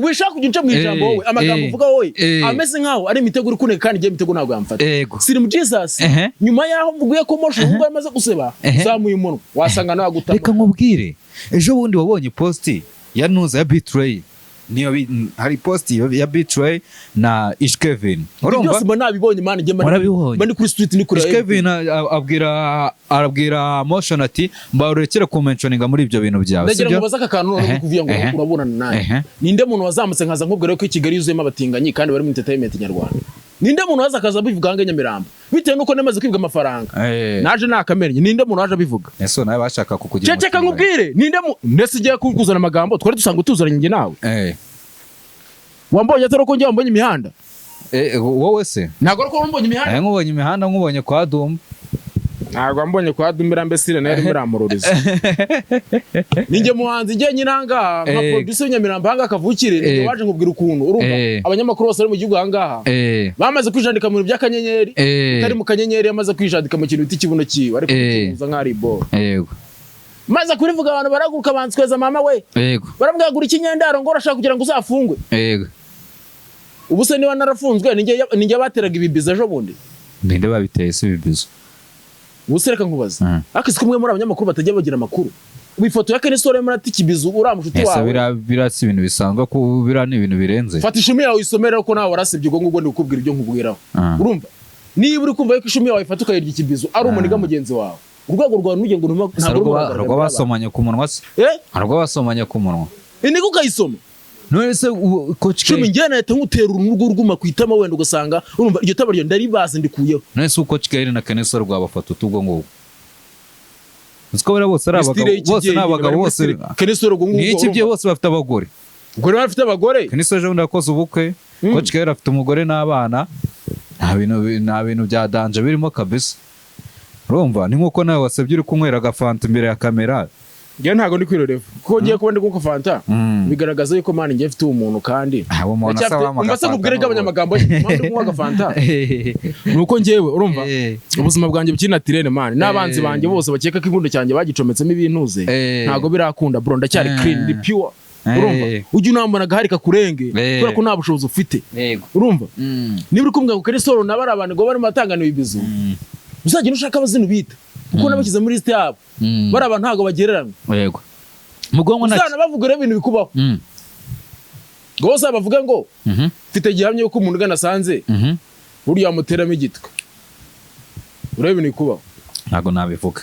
wishaka kujya mu ijambo wowe amagambo uvuga wowe ameze nkaho ari imitego uri kuneka kandi igiye imitego ntabwo yamfata siri mu Jesus nyuma yaho mvuguye ko motion ubwo yamaze guseba zamuye umunwa wasanga nawe gutama reka nkubwire ejo bundi wabonye post ya Nuza ya Betray niyo hari post ya Betray na Ishkevin urumva byose nabibonye man nge mani kuri street ni kuri Ishkevin abwira motion ati mbarekera ku mentioninga muri ibyo bintu byawe ndagira ngo baza akakantu no kuvuga ngo urabona naye ninde muntu wazamutse nkaza nkubwira ko Kigali yuzuyemo abatinganyi kandi bari mu entertainment nyarwanda ninde muntu waza akaza bivuga ngo Nyamirambo bitewe nuko nemaze kwibwa amafaranga naje nakamenye ninde muntu waje bivuga eso nawe bashaka kukugira cece nkubwire ninde ndetse igiye kuzana amagambo twari dusanga tuzaranye nge nawe wambonye atari ko ngiye wambonye imihanda wowe se ntago ko wambonye imihanda nkubonye imihanda nkubonye kwa Dumba ntago wambonye kwa Dumba mbesire nari muramururiza ninge muhanzi ngiye nyinanga nka producer Nyamirambo hanga kavukire ninge waje nkubwira ukuntu urumva abanyamakuru bose bari mu gihugu hangaha bamaze kwijandika mu by'akanyenyeri utari mu kanyenyeri yamaze kwijandika mu kintu cy'ikibuno kiwe ariko kuza nkari bo yego maze kurivuga abantu baraguruka bantsweza mama we yego barambwagura ikinyendaro ngo urashaka kugira ngo uzafungwe yego ubu se niba narafunzwe ninge bateraga ibibiza ejo bundi ninde babiteye se ibibizo ubusereka nkubaza akisi kumwe muri abanyamakuru batajya bagira amakuru wifoto ya Kenisore muri ati kibizu uramushuti wawe birasi ibintu bisanzwe ko birani ibintu birenze fata ishumi yawe isomera ko nawe warasibye ubwo ngubwo ndikubwira ibyo nkubwiraho urumva niba uri kumva ko ishumi yawe ifata ukayirya ikibizu ari umuniga mugenzi wawe urwego rwa nuje ngo ntabwo basomanye ku munwa se ntabwo basomanye ku munwa niko ukayisoma none se coach K ngiye nahita nkutera urugo rwuma kwitama wenda ugasanga urumva iryo taba ryo ndaribaze ndikuyeho none se coach K na Kenisore rwabafata utubwo ngo uziko bara bose ari abagabo bose n'abagabo bose Kenisore ngo ni iki bye bose bafite abagore ubwo bafite abagore Kenisore ejo ndakoze ubukwe coach K afite umugore n'abana nta bintu bya danje birimo kabisa urumva ni nkuko nawe wasebye uri kunywera agafanta imbere ya kamera ngiye ntago ndi kwiroreva kuko ngiye kuba ndi kuko fanta bigaragaza yuko mani ngiye mfite umuntu kandi mbase nkubwire abanyamagambo mpamvu kunywa agafanta nuko ngewe urumva ubuzima bwanjye bukiri naturel mani n'abanzi banjye bose bakeka ko ingundo cyanjye bagicometsemo ibintuze ntago birakunda bro ndacyari clean ndi pure urumva ujye unambona gaharika kurenge kubera ko nta bushobozi ufite urumva niba uri kumbwira ngo Kenisore nabari abantu ngo bari matangana ibibizu uzagenda ushaka abazinu bita kuko nabashyize muri liste yabo bari abantu ntago bagererana yego mugongo naki uzana bavuga rero ibintu bikubaho gose bavuga ngo mfite gihamye yuko umuntu ganasanze buriya amuteramo igitwe urebe ibintu bikubaho ntago nabivuga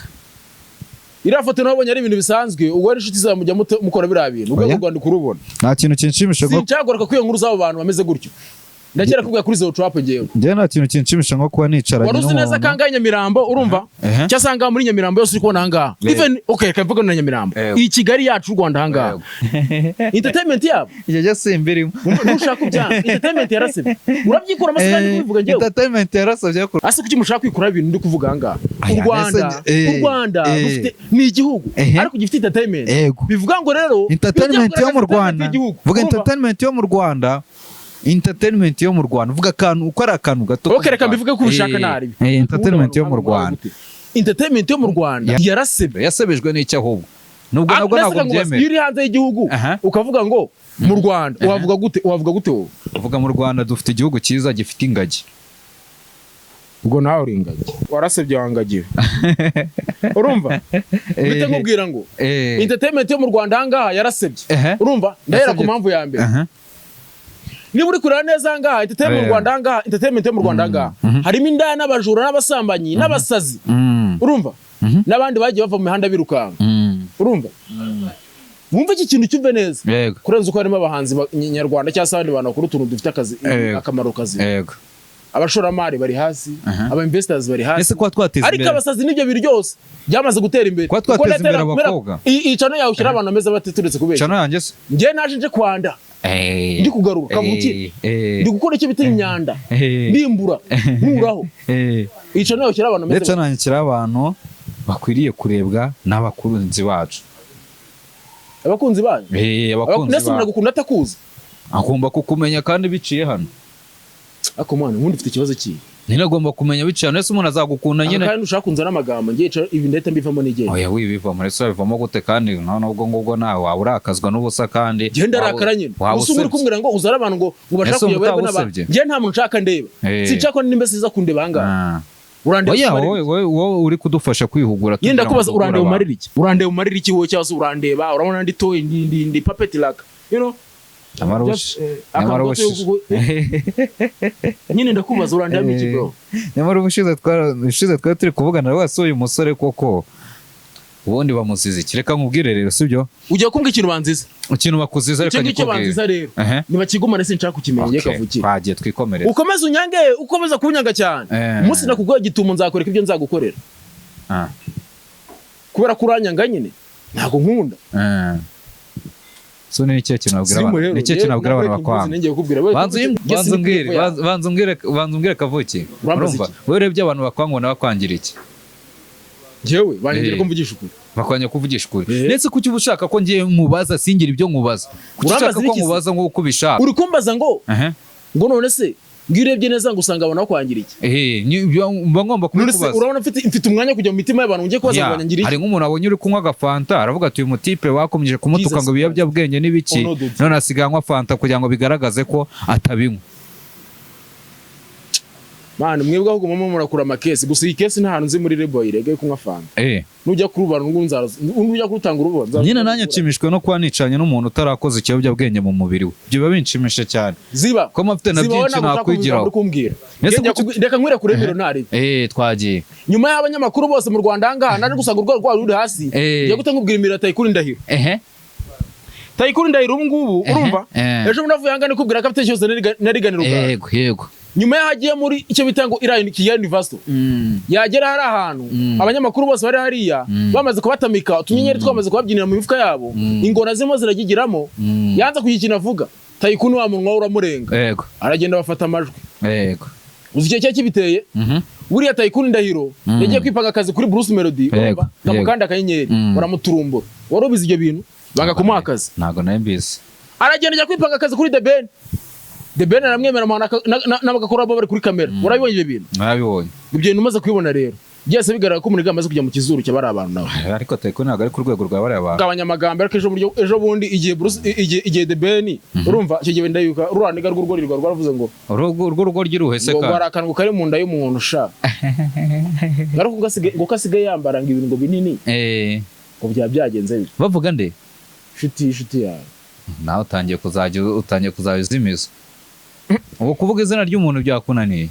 iriya foto nabonye ari ibintu bisanzwe ubwo ari inshuti zamujya mukora biriya bintu ubwo Rwanda kurubona nta kintu kinshimisha ngo sincyagora kwiyo nkuru z'abo bantu bameze gutyo ndakera kubwa kuri zo trap ngewe ngiye nta kintu kinshimisha nko kuba nicaranye n'umuntu waruzi neza kangaye Nyamirambo urumva cyasanga muri Nyamirambo yose uri kubona hangaha even okay kavuga na Nyamirambo iyi Kigali yacu Rwanda hangaha entertainment yabo ije je simbirimo nushaka kubyanga entertainment yarasebye urabyikora amasaka kubivuga ngewe entertainment yarasebye ko ase kuki mushaka kwikora ibintu ndi kuvuga hangaha u Rwanda rufite ni igihugu ariko gifite entertainment bivuga ngo rero entertainment yo mu Rwanda vuga entertainment yo mu Rwanda entertainment yo mu Rwanda uvuga akantu uko ari akantu gato okay reka mbivuge ko ubishaka nari entertainment yo mu Rwanda entertainment yo mu Rwanda yasebejwe n'icyo ahubwo nubwo ntabwo byemera iri hanze y'igihugu ukavuga ngo mu Rwanda wavuga gute wowe uvuga mu Rwanda dufite igihugu cyiza gifite ingagi ubwo nawe uri ingagi warasebye wangagiwe urumva bite nkubwira ngo entertainment yo mu Rwanda ahangaha yarasebye urumva ndahera ku mpamvu ya mbere niba uri kureba neza ahangaha entertainment yo mu Rwanda ahangaha harimo indaya n'abajura n'abasambanyi n'abasazi urumva n'abandi bagiye bava mu mihanda birukanka urumva wumva iki kintu cyumve neza kurenza uko harimo abahanzi nyarwanda cyangwa se abandi bantu bakora utuntu dufite akazi akamaro kazi abashoramari bari hasi aba investors bari hasi ariko abasazi n'ibyo biri byose byamaze gutera imbere kwa twateza imbere abakobwa icano yawe ushyira abantu ameze bateturetse kubeshya cano yanjye se njye naje nje kwanda ndi kugaruka kavuki ndi gukora icyo bita imyanda ndimbura nkuraho icano yawe ushyira abantu ameze ndetse nanyikira abantu bakwiriye kurebwa n'abakunzi bacu abakunzi banyu abakunzi nese umuntu gukunda atakuzi agomba kukumenya kandi biciye hano ako mwana ubundi ufite ikibazo ki nyine agomba kumenya biciye nese umuntu azagukunda nyine kandi ushaka kunzana amagambo ngiye ibi ndahita mbivamo n'igenda oya wibivamo rese bivamo gute kandi nubwo ngubwo nawe waba urakazwa n'ubusa kandi genda arakara nyine gusa uri kumbwira ngo uzara abantu ngo bashaka kuyoberwa n'abantu ngiye nta muntu nshaka ndeba sinshaka nimbe siza kundeba ahangaha wowe uri kudufasha kwihugura yenda kubaza urandeba umarira iki wowe cyangwa se urandeba urabona ndi toy ndi puppet like you know nyine ndakubaza urandeba iki bro nyamara ubushize twari turi kuvugana wese uyu musore koko ubundi bamuzize kireka nkubwire rero sibyo ugiye kumbwa ikintu banziza ikintu bakuziza reka icyo banziza rero niba kigumane sinshaka kukimenya kavuki bagiye twikomerera ukomeza unyange ukomeza kunyanga cyane umunsi nakugoye gitumo nzakoreka ibyo nzagukorera kubera kuranyanga nyine ntago nkunda so ni cyo kintu nabwira abantu bakwanga banzumbwire kavuki urumva wowe urebye abantu bakwanga n'abakwangira iki jewe bangira ko mvugisha ukuri bakwanya kuvugisha ukuri ndetse kuki ubushaka ko ngiye nkubaza singira ibyo nkubaza kuki ushaka ko nkubaza ngo uko ubishaka uri kumbaza ngo none se ngirebye neza ngo usanga abantu bakwangira iki mba ngomba kubikubaza urabona mfite umwanya kujya mu mitima y'abantu ngiye kubaza ngo banyangira iki hari nk'umuntu abonye uri kunywa agafanta aravuga ati uyu mutipe wakomeje kumutuka ngo ibiyobyabwenge n'ibiki none asigaye anywa fanta kugira ngo bigaragaze ko atabinywa Mwana mwebwe ahubwo mama murakura amakesi gusa iyi kesi nta hantu nzi muri rebo irege kunywa fanta nujya kurubana nujya kurutanga urubanza nyine nanjye nshimishwe no kuba nicanye n'umuntu utarakoze ikiyobyabwenge mu mubiri we ibyo biba binshimisha cyane ziba ko mafite na byinshi nakwigiraho reka nkwire kure miliyonari twagiye nyuma y'abanyamakuru bose mu Rwanda ahangaha naje gusanga urwego rwari ruri hasi ngiye guta nkubwira imira Tayikuri Ndahiro Tayikuri Ndahiro ubu ngubu urumva ejo munavuye ahangaha nikubwira ko afite cyose nariganira ubwa yego nyuma yahagiye muri icyo bita ngo Kigali University yagera hari ahantu abanyamakuru bose bari hariya bamaze kubatamika utunyenyeri twamaze kubabyinira mu mifuka yabo ingona zimo ziragigiramo yanza kuyikina avuga Tayikuni wa munwa uramurenga aragenda bafata amajwi uzi icyo cyo kibiteye buriya Tayikuni Ndahiro yagiye kwipanga akazi kuri Bruce Melody kamukanda akanyenyeri baramuturumbura wari ubizi ibyo bintu banga kumuha akazi ntago nayo mbizi aragenda ajya kwipanga akazi kuri The Ben aramwemera n'abagakora bari kuri kamera urabibonye ibyo bintu nabibonye ibyo bintu umaze kubibona rero byese bigaragara ko umuntu amaze kujya mu kizuru cy'abari abantu nawe ariko Tayikuni ntabwo ari ku rwego rwa bari abantu abanyamagambo ariko ejo bundi igihe The Ben urumva icyo gihe ndayuka ruraniga rw'urugori rwaravuze ngo urwo ruhese ngo barakanwa kari mu nda y'umuntu ushaka ariko ngo kasigaye yambara ngo ibintu ngo binini ngo byagenze bite bavuga nde inshuti yawe nawe utangiye kuzajya uzimiza ubu kuvuga izina ry'umuntu byakunaniye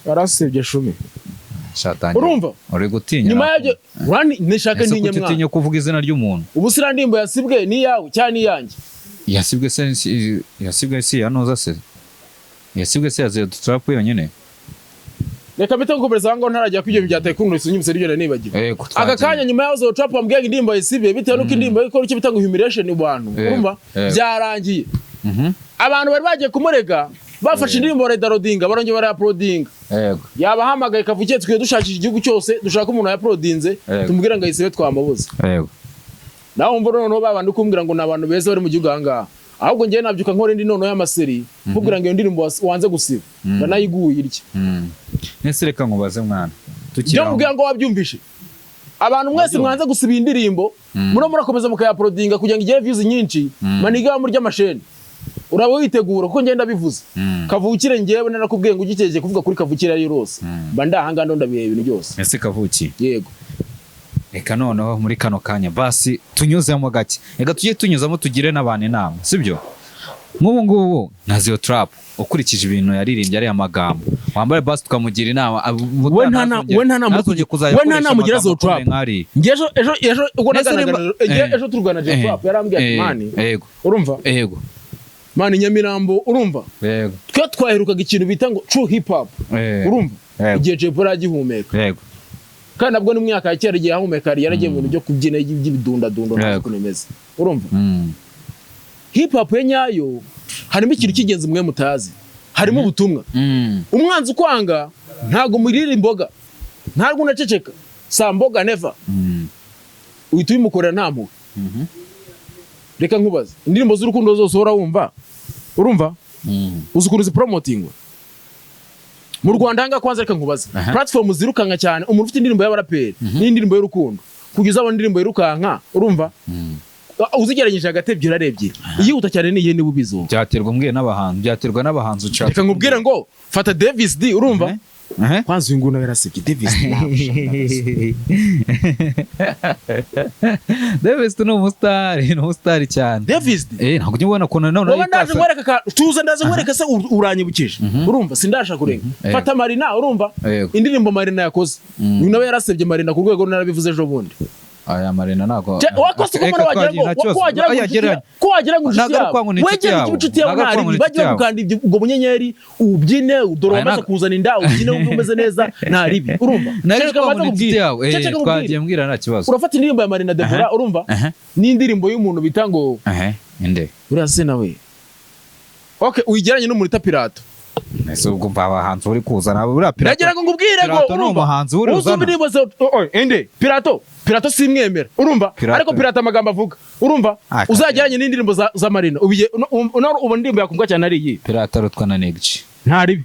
yarasebye shumi shatangiye urumva uri gutinya nyuma yabyo nishaka n'inyamwa utinya kuvuga izina ry'umuntu ubu sira ndimbo yasibwe ni yawe cyane iyanjye yasibwe si yanoza se yasibwe se yaziye trap yonyine reka mpita ngukomereza ngo ntarajya kwibyo bya Tayikuni usinyibise ibyo nibagiwe aka kanya nyuma yazo trap wambwiye indirimbo yasibye bitewe nuko indirimbo ikora icyo bita ngo humiliation mu bantu urumva byarangiye abantu bari bagiye kumurega bafashe indirimbo ya Darodinga barongeye barauploadinga yabahamagaye kavukiye twiye dushakira igihugu cyose dushaka umuntu yauploadinze tumubwira ngo yisibe twamabuze naho mbona noneho babandi kumbwira ngo nabantu beza bari mu gihugu ahangaha ahubwo ngiye nabyuka nkora indi nono y'amaseri kugira ngo iyo ndirimbo wanze gusiba ndanayiguye irye nese reka nkubaze mwana byo mubwira ngo wabyumvishe abantu mwese mwanze gusiba indirimbo murakomeza mukayaprodinga kugira ngo igere views nyinshi maniga muri ry'amasheni uraba witegura kuko ngenda bivuze kavukire ngewe narakubwiye ngo ugiteje kuvuga kuri kavukire ari rose mba ndahanga ndo ndabiye ibintu byose ese kavuki yego reka noneho muri kano kanya basi tunyuzemo gake reka tujye tunyuzamo tugire n'abantu inama sibyo nk'ubu ngubu nka Zio Trap ukurikije ibintu yaririmbye ari amagambo wambaye basi tukamugira inama we nta namugira Zio Trap ejo ubwo naganira ejo turwana Zio Trap yarambwiye ati mani urumva yego mani Nyamirambo urumva yego twe twaherukaga ikintu bita ngo true hip hop urumva igihe Jepora agihumeka yego kandi nabwo n'umwaka ya kera igihe ahumeka yaragiye mu bintu byo kubyina by'ibidundadundo ntabwo nemeze urumva hip hop nyayo harimo ikintu cy'ingenzi mwe mutazi harimo ubutumwa umwanzi ukwanga ntago murira imboga ntabwo unaceceka sa mboga never uhita ubimukorera nta mpuhwe reka nkubaze indirimbo z'urukundo zose uhora wumva urumva uzukuruzi promoting mu Rwanda hanga kwanza reka nkubaze platform zirukanka cyane umuntu ufite indirimbo y'abaraperi n'indirimbo y'urukundo kugeza abo indirimbo yirukanka urumva uzigeranyije hagati ebyiri arebye yihuta cyane ni yene bubizo byaterwa n'abahanzi ushaka reka nkubwire ngo fata Davis D urumva kwanza uyu nguna yarasebye Davis Davis ni umustar cyane Davis ntabwo njye ubona ko none ndaje ngwereka tuza ndaje ngwereka se uranyibukije urumva sindasha kurenga fata Marina urumva indirimbo Marina yakoze uyu nawe yarasebye Marina ku rwego narabivuze ejo bundi aya Marina nako wakoze ko mara wagira ngo wegera igicuti yawe ntari bajya gukanda ubwo bunyenyeri ubyine udoro wamaze kuzana inda ubyine umeze neza ntari urumva twagiye mbwira nta kibazo urafata indirimbo ya Marina Debora urumva ni indirimbo y'umuntu bita ngo inde urase nawe okay uyigeranye no muri Pirato ese ubwo mva abahanzi uri kuzana buriya Pirato nagira ngo ngubwire ngo no umuhanzi uri uzana inde Pirato simwemera urumva ariko Pirato amagambo avuga urumva uzageranye n'indirimbo za Marina ubiye ubu ndirimbo yakumbwa cyane ari iyi Pirato rutwa na Negji ntari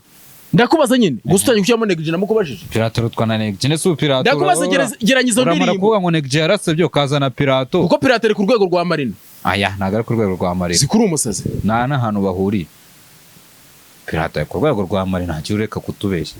ndakubaza nyine gusutanye kucyamo Negji namukubajije Pirato rutwa na Negji nese Pirato ndakubaza geranyizo ndirimbo uramara kuvuga ngo Negji yarasebye ukazana Pirato uko Pirato ari ku rwego rwa Marina aya ntago ari ku rwego rwa Marina sikuri umusazi nta n'ahantu bahuriye Pirato ku rwego rwa Marina nta ureka kutubeshya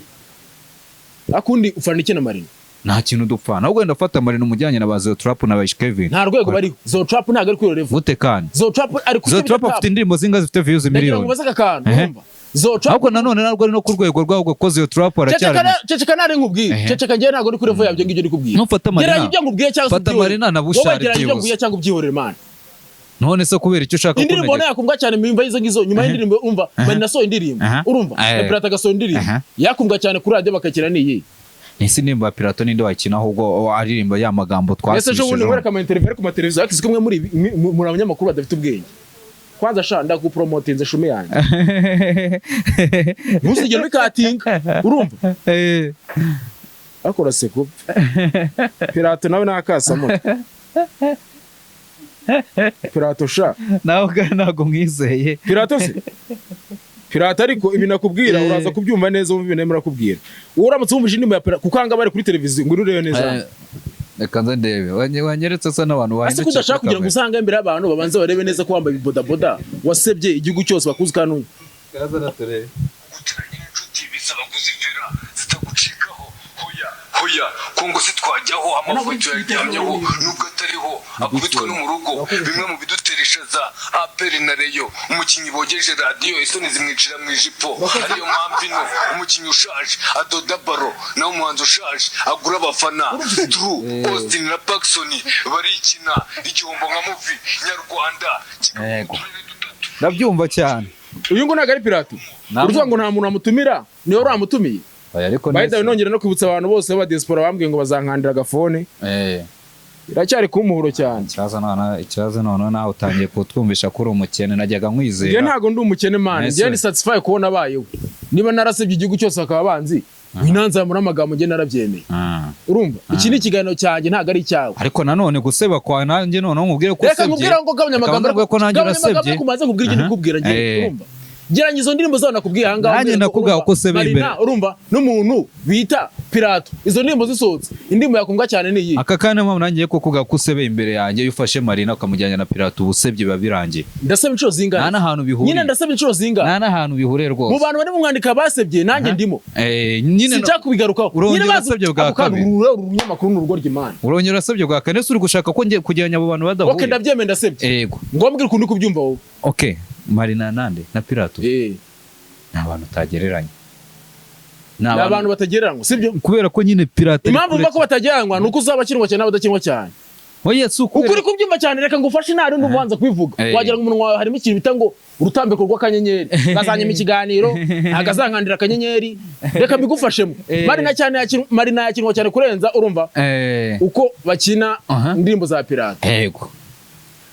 akundi ufana iki na Marina nta kintu dupfa nawe ugenda ufata Marina umujyanye na ba Zio Trap na ba Kevin nta rwego bariho Zio Trap ntago ari kuri level gute kandi Zio Trap ari ku Zio Trap afite indirimbo zinga zifite views miliyoni ngo bazaka kantu urumva Zio Trap ahubwo nanone narwo ari no ku rwego rwawo ko Zio Trap aracyari ceceka nari nkubwiye ceceka ngiye ntago ari kuri level yabyo ngibyo ndi kubwiye nufata Marina geranye ibyo ngubwiye cyangwa fata Marina na Bushari byibuze cyangwa ubyihorere man none se kubera icyo ushaka kunegeka indirimbo yakumbwa cyane mimba izo ngizo nyuma y'indirimbo umva Marina so indirimbo urumva Pirato gaso indirimbo yakumbwa cyane kuri radio bakakira niyi nisi nimba Pirato ninde wakina ahubwo aririmba ya magambo twasishije ese ubundi wereka ama interview ku mateleviziyo akisi kumwe muri abanyamakuru badafite ubwenge kwanza sha ndagupromotinze shume yanjye ntuzigere bikatinga urumva akora seko Pirato nawe nakasamo Pirato sha nawe ntago mwizeye Pirato se Pirato ariko ibi nakubwira uraza kubyumva neza umva ibintu murakubwira uramutse wumvije indirimbo ya Pirato kukanga bari kuri televiziyo ngo ururebe neza reka nze ndebe wanyeretse se n'abantu wahindukira ase kudashaka kugira ngo usange imbere y'abantu babanze barebe neza ko wambaye bodaboda wasebye igihugu cyose bakuzi kanunye kaza nature inshuti bisaba kuzivira zitagucikaho hoya kongo se twajyaho amafoto yajyamyeho nubwo atariho akubitwa no mu rugo bimwe mu bidutereshaza aperi na Reyo umukinyi bogeje radio isoni zimwicira mu ijipo ariyo mpamvu ino umukinyi ushaje adoda baro nawe umuhanzi ushaje agura abafana True Austin na Paxson barikina igihombo nka movie nyarwanda ndabyumva cyane uyu ngo ntago ari Pirato uruvuga ngo nta muntu amutumira niyo uramutumiye bayida nongera no kwibutsa abantu bose ba diaspora bambwiye ngo bazankandira agafone iracyari kumuhuro cyane ikibazo none nawe utangiye kutwumvisha ko uri umukene najyaga nkwizera nge ntago ndi umukene man nge ni satisfy kubona abayeho niba narasebye igihugu cyose bakaba banzi winanzamura amagambo nge narabyemeye urumva iki ni ikiganiro cyanjye ntago ari cyawe ariko nanone guseba kwa nanjye none nkubwire ko reka nkubwira ngo gabanya amagambo ko nanjye urasebye kumaze kubwira igihe nikubwira nge urumva geranya izo ndirimbo zawe nakubwiye ahangaha nanjye nakubwira ko sebe imbere urumva n'umuntu bita Pirato izo ndirimbo zisohotse indirimbo yakundwa cyane ni iyi aka kana mpamvu nanjye ko kuvuga ko sebe imbere yanjye yufashe Marina ukamujyana na Pirato ubusebye biba birangiye ndasaba inshuro zingana nta hantu bihuriye nyine ndasaba inshuro zingana nta hantu bihuriye rwose mu bantu bari mu mwandika basebye nanjye ndimo nyine sinshaka kubigarukaho nyine basebye bwa kabiri urunyamakuru n'urugo ry'Imana urongera urasebye bwa kane uri gushaka ko ngiye kujyanya abo bantu badahuye okay ndabyemeye ndasebye yego ngombwa ukuntu kubyumva wowe okay Marina nande na Pirato nta bantu utagereranya ni abantu batagereranywa sibyo kubera ko nyine Pirato impamvu mva ko batagereranywa nuko uzaba kinwa cyane n'abadakinwa cyane oya suko ukuri kubyumva cyane reka ngufashe nari n'ubanza kwivuga wagira ngo umuntu wawe harimo ikintu bita ngo urutambeko rw'akanyenyeri gazanyemo ikiganiro agazankandira akanyenyeri reka mbigufashemo Marina yakinwa cyane kurenza urumva uko bakina indirimbo za Pirato yego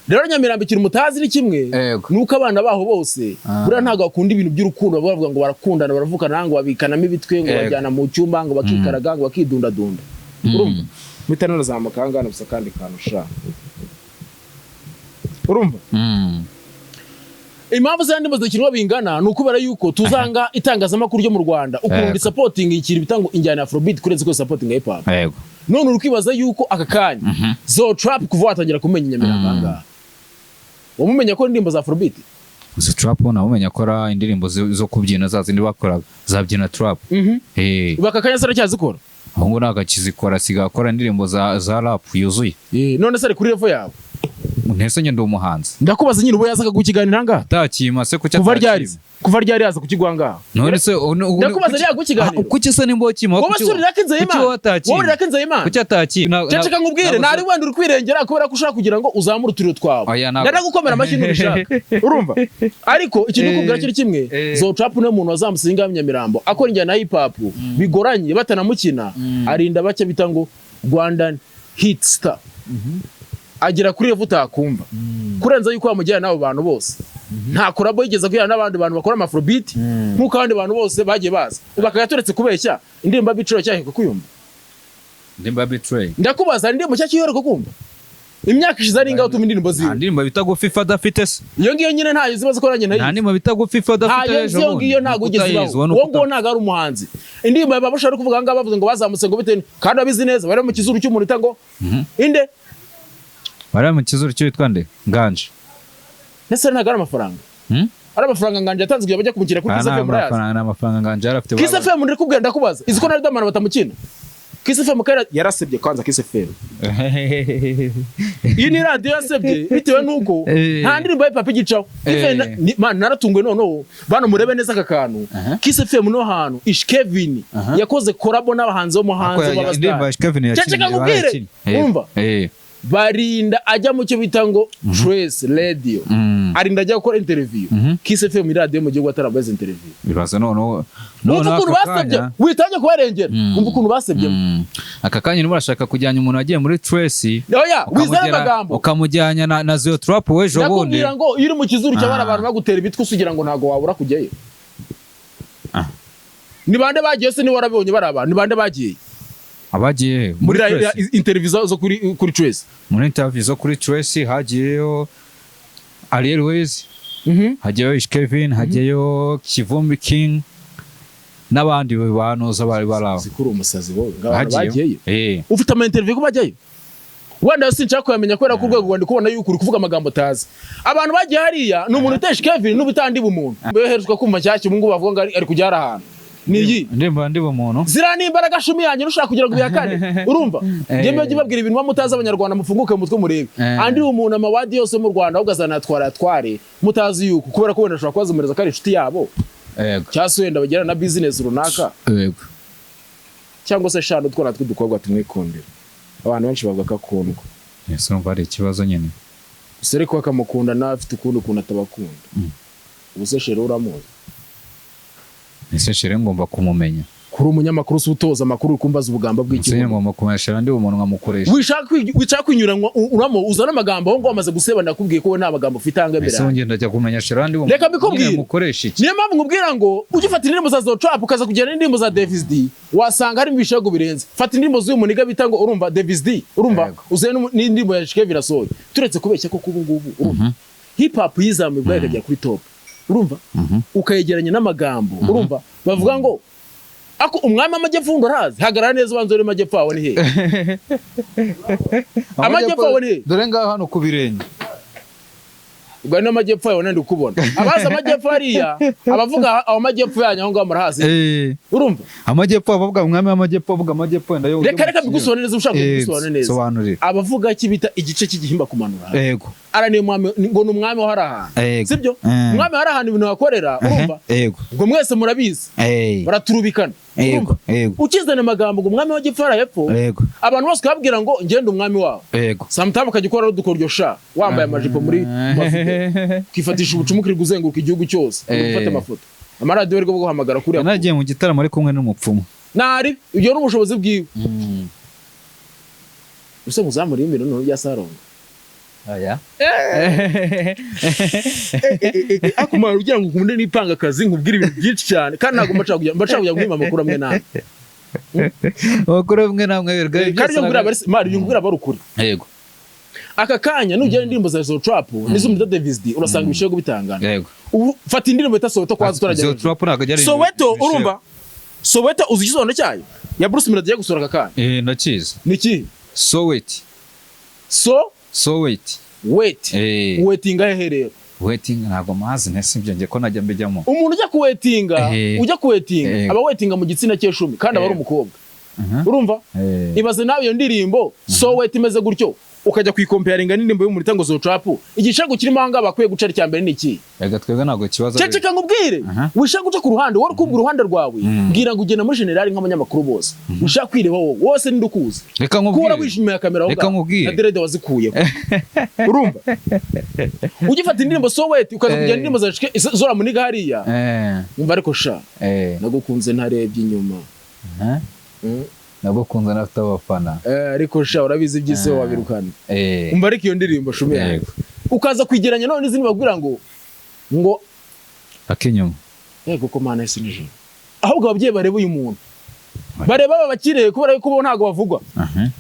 rero Nyamirambo ikintu mutazi ni kimwe nuko abana baho bose buriya ntabwo bakunda ibintu by'urukundo bavuga ngo barakundana baravukana ngo babikanamo ibitwe ngo bajyana mu cyumba ngo bakikaraga ngo bakidundadunda urumva mitana nazamuka hangana gusa kandi kantu sha urumva impamvu zandi mbazo kinwa bingana nuko bara yuko tuzanga itangazamakuru ryo mu Rwanda ukundi supporting ikintu bitango injyana Afrobeat kurenza ko supporting hip hop yego none urukibaza yuko aka kanya zo trap kuva watangira kumenya Nyamirambo hanga umumenya ko indirimbo za Afrobeat zo trap na umenya ko indirimbo zo kubyina zazindi bakora zabyina trap bakakanya sara cyazikora ahubwo nagakizikora sigakora indirimbo za rap yuzuye none sare kuri level yawe ntese nyende umuhanzi ndakubaza nyine ubo yazaga gukiganira nga atakima se kucya kuva ryari yaza kukigwanga none se ndakubaza ryari gukiganira kuki se nimbo kima wowe surira kinze Imana wowe rakinze Imana kucya atakima cyacaka ngubwire nari wenda uri kwirengera kubera ko ushaka kugira ngo uzamure uturiro twawe ndanagukomera amashyi n'ubishaka urumva ariko ikintu kubwira kiri kimwe zo trap no muntu wazamusinga Nyamirambo akora injyana hip hop bigoranye batanamukina arinda bake bita ngo Rwandan hit star agira kuri revu utakumva kurenza yuko bamujyana n'abo bantu bose nta korabo yigeze kujyana n'abandi bantu bakora Afrobeat nk'uko abandi bantu bose bagiye baza ubakayaturetse kubeshya indirimbo biciro cyaheka kuyumva indirimbo betray ndakubaza indirimbo cyakiyoreko kumva imyaka ishize ari ngaho tumindirimbo ziwe indirimbo bitago FIFA dafite se iyo ngiyo nyine ntayo zibazo ko nanjye nayo indirimbo bitago FIFA dafite ejo iyo ngiyo ntago ugeze baho wowe ngo ntago ari umuhanzi indirimbo babasha ari kuvuga ngaho bavuze ngo bazamutse ngo bite kandi abizi neza bari mu kizuru cy'umuntu itango inde bari mu kizuru cyo witwa nde Nganje nese ntago ari amafaranga ari amafaranga Nganje yatanze kugira bajya kumukira kuri Kiss FM murayazi amafaranga Nganje yarafite Kiss FM ndi kubwira ndakubaza izi ko nari damana batamukina Kiss FM yarasebye kwanza Kiss FM iyi ni radio yasebye bitewe nuko nta ndirimbo ya Papa gicaho man naratungwe noneho bano murebe neza aka kantu Kiss FM no hantu Ish Kevin yakoze collab n'abahanzi bo mu hanze b'abastar cyacaka ngubwire umva barinda ajya mu cyo bita ngo Trace Radio arinda ajya gukora interview Kiss FM radio mu gihugu atarabaza interview bibaza none ukuntu basebye witange kubarengera umva ukuntu basebye aka kanya ni murashaka kujyanya umuntu agiye muri Trace oya wizera amagambo ukamujyanya na Zio Trap wejo bundi nakubwira ngo iri mu kizuru cy'abara abantu bagutera ibitwe usugira ngo ntago wabura kujyayo ni bande bagiye se ni warabonye baraba ni bande bagiye abagiye muri interview zo kuri Trace muri interview zo kuri Trace hagiyeyo Ariel Wezi hagiyeyo Ish Kevin hagiyeyo Kivumbi King n'abandi banoza bari baraho zikuru umusazi wowe ngabana bagiye ufite ama interview ko bajyayo wenda sinshaka kuyamenya kwera ku rwego rwandi kubona yuko uri kuvuga amagambo tazi abantu bagiye hariya n'umuntu utesha Kevin n'ubitandi bumuntu beherezwa kumva cyaki mungu bavuga ngo ari kujyara ahantu niyi ndi bumuntu zira nimbaraga shumi yanyu nushaka kugira ngo biyakane urumva ngemye gibabwira ibintu bamutaza abanyarwanda mufunguke mutwe murebe andi umuntu amawadi yose mu Rwanda ugazana tware mutazi yuko kubera ko wenda ashobora kwazumereza kari inshuti yabo cyase wenda bagera na business runaka cyangwa se shano twara tw'udukobwa tumwikundira abantu benshi bavuga ko akundwa ese numva ari ikibazo nyine usere ko akamukunda nafite ukundi kuntu atabakunda ubuse shero uramuzi ese shero ngomba kumumenya kuri umunyamakuru utoza amakuru ukumbaza ubugamba bw'ikigo ngomba kumashira ndi umuntu nkamukoresha wishaka kwinyuranwa uramo uzana amagambo aho ngo amaze guseba ndakubwiye ko nta magambo ufite hangambera ese ngenda ajya kumenyashira ndi umuntu reka mbikubwire mukoresha iki niyo mpamvu nkubwira ngo ujye ufata indirimbo za Zotrap ukaza kugera indirimbo za Davis D wasanga harimo ibishego birenze fata indirimbo z'uyu muniga bita ngo urumva Davis D urumva uze n'indirimbo ya Shike birasohoye turetse kubeshya ko kubu ngubu urumva hip hop yizamuye bwaje kujya kuri top urumva ukayegeranya n'amagambo urumva bavuga ngo ako umwami amajyepfo ndarazi hagarara neza ubanze uri majyepfo aho ni he amajyepfo aho ni he dore ngaho hano kubirenge ubwo ni amajyepfo aho nandi ukubona abaza amajyepfo hariya abavuga aho amajyepfo yanyu aho ngaho marahazi urumva amajyepfo abavuga umwami amajyepfo avuga amajyepfo ndayo reka bigusobanura neza ushaka kugusobanura neza abavuga kibita igice cy'igihimba kumanura yego araniye umwami ngo ni umwami wa haraha sibyo umwami haraha ibintu wakorera urumva yego ngo mwese murabizi baraturubikana yego ukizana amagambo ngo umwami wa gipfara hepfo abantu bose kababwira ngo ngende umwami wawe yego samutama akagikora udukoryo sha wambaye amajipo muri mafoto kifatisha ubucumu kiri kuzenguruka igihugu cyose gufata amafoto amaradiyo rwo guhamagara kuri nagiye mu gitaramo ari kumwe n'umupfumu nari ibyo ni ubushobozi bwiwe use muzamura imbere no ya salon aya akuma ugira ngo ukunde nipanga akazi nkubwira ibintu byinshi cyane kandi ntago mbaca kujya guhima amakuru amwe nawe amakuru amwe namwe kandi ngubwira bari mari ngubwira barukuri yego aka kanya nugera indirimbo za Zotrap n'izumva Davis D urasanga ibishego bitangana yego fata indirimbo ita Soweto kwazo turajya Zotrap nakajya Soweto urumva Soweto uzigisono cyayo ya Bruce Melody yo gusura aka kanya nakize niki Soweto Soweto waiting aherero waiting ntago mazi ntese ibyo nge ko najya mbijyamo umuntu ujya kuwaitinga aba waitinga mu gitsina cy'eshumi kandi aba ari umukobwa urumva ibaze nawe iyo ndirimbo Soweto imeze gutyo ukajya kwikomparinga n'indirimbo y'umurita ngo Zotrap igishego kirimo hanga bakwiye guca cyambere niki yaga twebwe nago kibazo ceceka ngubwire wishaka guca ku ruhande wari kubwira uruhande rwawe mbwira ngo ugena muri general nk'abanyamakuru bose ushaka kwireba wowe wose nindukuze reka nkubwire kura wishimiye kamera aho reka nkubwire na derede wazikuye urumva ugifata indirimbo Soweto ukaza kujya indirimbo za Shike zora muniga hariya umva ariko sha nagukunze ntarebye inyuma nagukunze nafite abafana ariko sha urabizi byise wabirukana umva ariko iyo ndirimbo shume yego ukaza kwigeranya none n'izindi bagwira ngo akinyuma yego ko mana ese nije ahubwo ababyeyi bareba uyu muntu bareba babakireye kubera yuko bo ntago bavugwa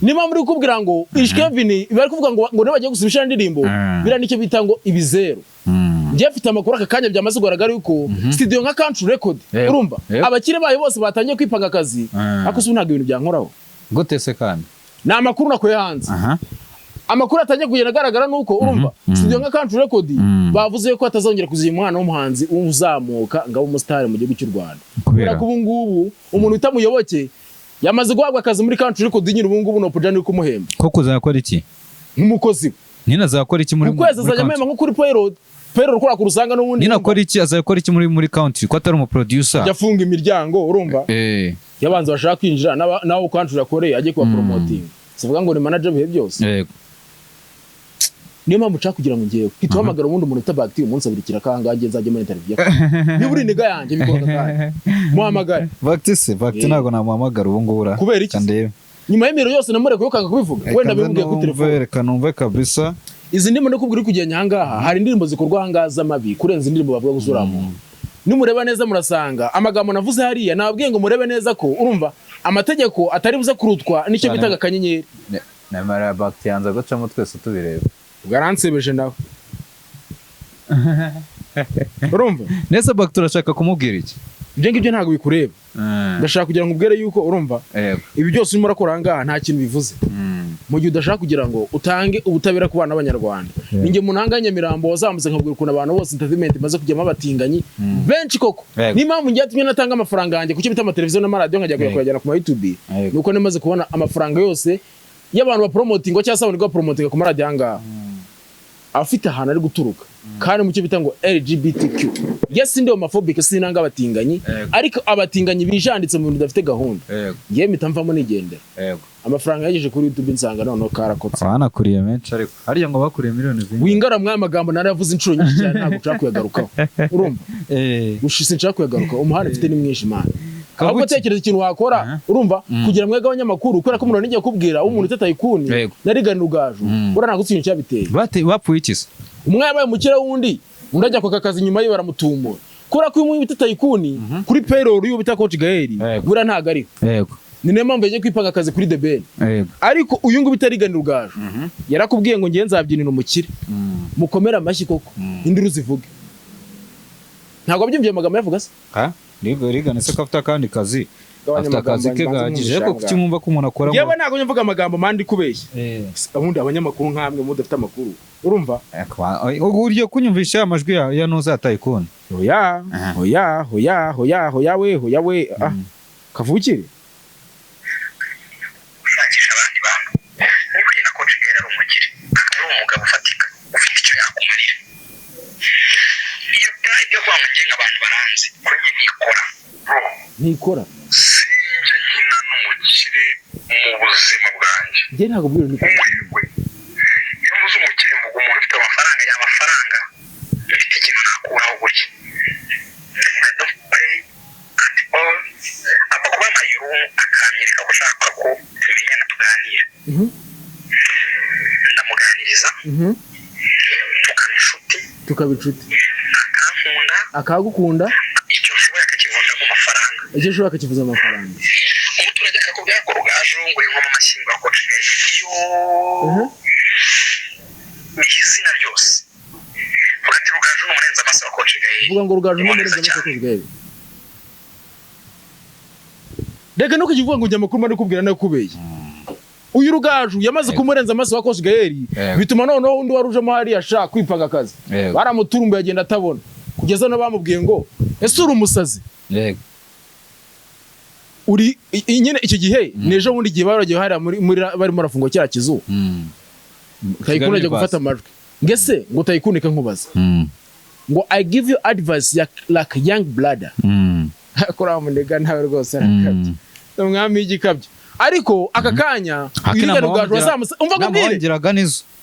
niba muri kubwira ngo Ishkevin bari kuvuga ngo nabagiye gusubisha indirimbo bira nicyo bita ngo ibizero ngiye mfite amakuru aka kanya byamaze kugaragara yuko studio nka Country Record urumva abakire bayo bose batangiye kwipanga akazi akusu ntago ibintu byankoraho gute se kandi na amakuru nakoye hanze amakuru atangiye kugenda agaragara nuko urumva studio nka Country Record bavuze ko atazongera kuziye umwana w'umuhanzi uzamuka ngabo umustar mu gihugu cy'u Rwanda kubera ko ubu ngubu umuntu utamuyoboke yamaze guhabwa akazi muri Country Record nyine ubu ngubu no pujani kumuhemba ko kuzakora iki nk'umukozi nina azakora iki muri kwezi azajya mpemba nko kuri Payroll kora kurusanga n'ubundi nina akora iki azakora iki muri Country ko atari umu producer yafunga imiryango urumva yabanza bashaka kwinjira nawo Country yakoreye ajye kuba promoting sivuga ngo ni manager bihe byose yego niyo mpamvu nshaka kugira ngo ngewe ituhamagara ubundi umuntu utabakti umunsi abirikira kangaje nzajye muri interview ni buri niga yanjye bikora kandi muhamagara bakti nago namuhamagara ubu ngura kubera iki nyuma y'imiro yose namureko yo kanga kubivuga wenda bivugiye ku telefone reka numve kabisa izi ndimo no kubwira kugenya hangaha hari indirimbo zikorwa hangaza mabi kurenza indirimbo bavuga gusuramu nimureba neza murasanga amagambo navuze hariya nababwiye ngo murebe neza ko urumva amategeko atari buze kurutwa nicyo bitaga kanyenyeri namara bakti yanza gacamo twese tubireba garansebeje nawe urumva nese bakti urashaka kumubwira iki ibyo ngibyo ntago bikureba ndashaka kugira ngo ubwere yuko urumva ibi byose urimo urakora hangaha nta kintu bivuze mu gihe udashaka kugira ngo utange ubutabera ku bana b'Abanyarwanda ninjye munanga Nyamirambo wazamutse nkabwira ukuntu abantu bose entertainment imaze kujyamo abatinganyi benshi koko n'impamvu ngiye atumye natanga amafaranga yanjye kuki bita amateleviziyo n'amaradiyo nkajya kuyajyana ku YouTube nuko nemaze kubona amafaranga yose y'abantu ba promoting cyangwa se abantu ba promoting ku maradiyo hangaha afite ahantu ari guturuka kandi mu cyo bita ngo LGBTQ yes ndi homophobic sinanga abatinganyi ariko abatinganyi bijanditse mu bintu dafite gahunda ngiye mitamvamo nigendera amafaranga yageje kuri YouTube nsanga noneho karakotse abana kuriye menshi ariko hariya ngo bakuriye miliyoni zindi wingara mwa magambo naravuze inshuro nyinshi cyane ntabwo ushaka kuyagarukaho urumva ushise nshaka kuyagaruka umuhanda mfite ni mwinshi man ahubwo tekereza ikintu wakora urumva kugira mwega abanyamakuru kubera ko umuntu nijye kubwira umuntu utatayikuni narigana Rugaju ura nagutsinye cyabiteye bapfuye ikisi umwe yabaye mukira wundi undajya kwa kazi nyuma ye baramutumura kubera ko uyu utatayikuni kuri payroll y'ubu bita Coach Gael bura ntago ari yego ni niyo mpamvu yagiye kwipanga akazi kuri The Ben ariko uyu ngubu itarigana Rugaju yarakubwiye ngo ngiye nzabyinira umukire mukomera amashyi koko induru zivuge ntago abyumviye amagambo yavuga se rigana se ko afite akandi kazi afite akazi ke gahagije ariko kuki mwumva ko umuntu akora yewe ntago nyumvuga amagambo mandi kubeshya ubundi abanyamakuru nkamwe mudafite amakuru urumva uriye kunyumvisha amajwi ya nuza atayikoni hoya we kavukire ushakisha abandi bantu niba na Coach Gael ari umukire akaba ari umugabo ufatika ufite icyo yakumarira iyo pride yo kwanga ngenga abantu baranzi kuri njye ntikora sinjye nkina n'umukire mu buzima bwanjye njye ntabwo bwira ni umurwe iyo mvuze umukire mvuga umuntu ufite amafaranga y'amafaranga mfite ikintu nakuraho gutya I don't pay at all apfa kuba amayuru akanyereka ko ushaka ko tumenyana tuganira ndamuganiriza tukaba inshuti akankunda akagukunda icyo ushoboye akakivunjamo amafaranga icyo ushobora akakivuza amafaranga umuturage akakubwira ko Rugaju ngo uri nko mu mashyingo ya Coach Gael ni izina ryose vuga ati Rugaju ni umurenze amaso wa Coach Gael vuga ngo Rugaju ni umurenze amaso wa Coach Gael reka nuko ikivuga ngo ujya amakuru mari kubwira nayo kubeye uyu Rugaju yamaze kumurenza amaso wa Coach Gael bituma noneho undi warujemo hari yashaka kwipanga akazi baramuturumbuye agenda atabona kugeza no bamubwiye ngo ese uri umusazi yego uri nyine icyo gihe nejo bundi gihe baragiye hari muri barimo rafungwa cyara kizu Tayikuni ajya gufata amajwi ngese ngo Tayikunika nkubaza ngo I give you advice like young brother akora munega ntawe rwose arakabye umwami y'igikabye ariko aka kanya iriga Rugaju wazamusa umva ko bwire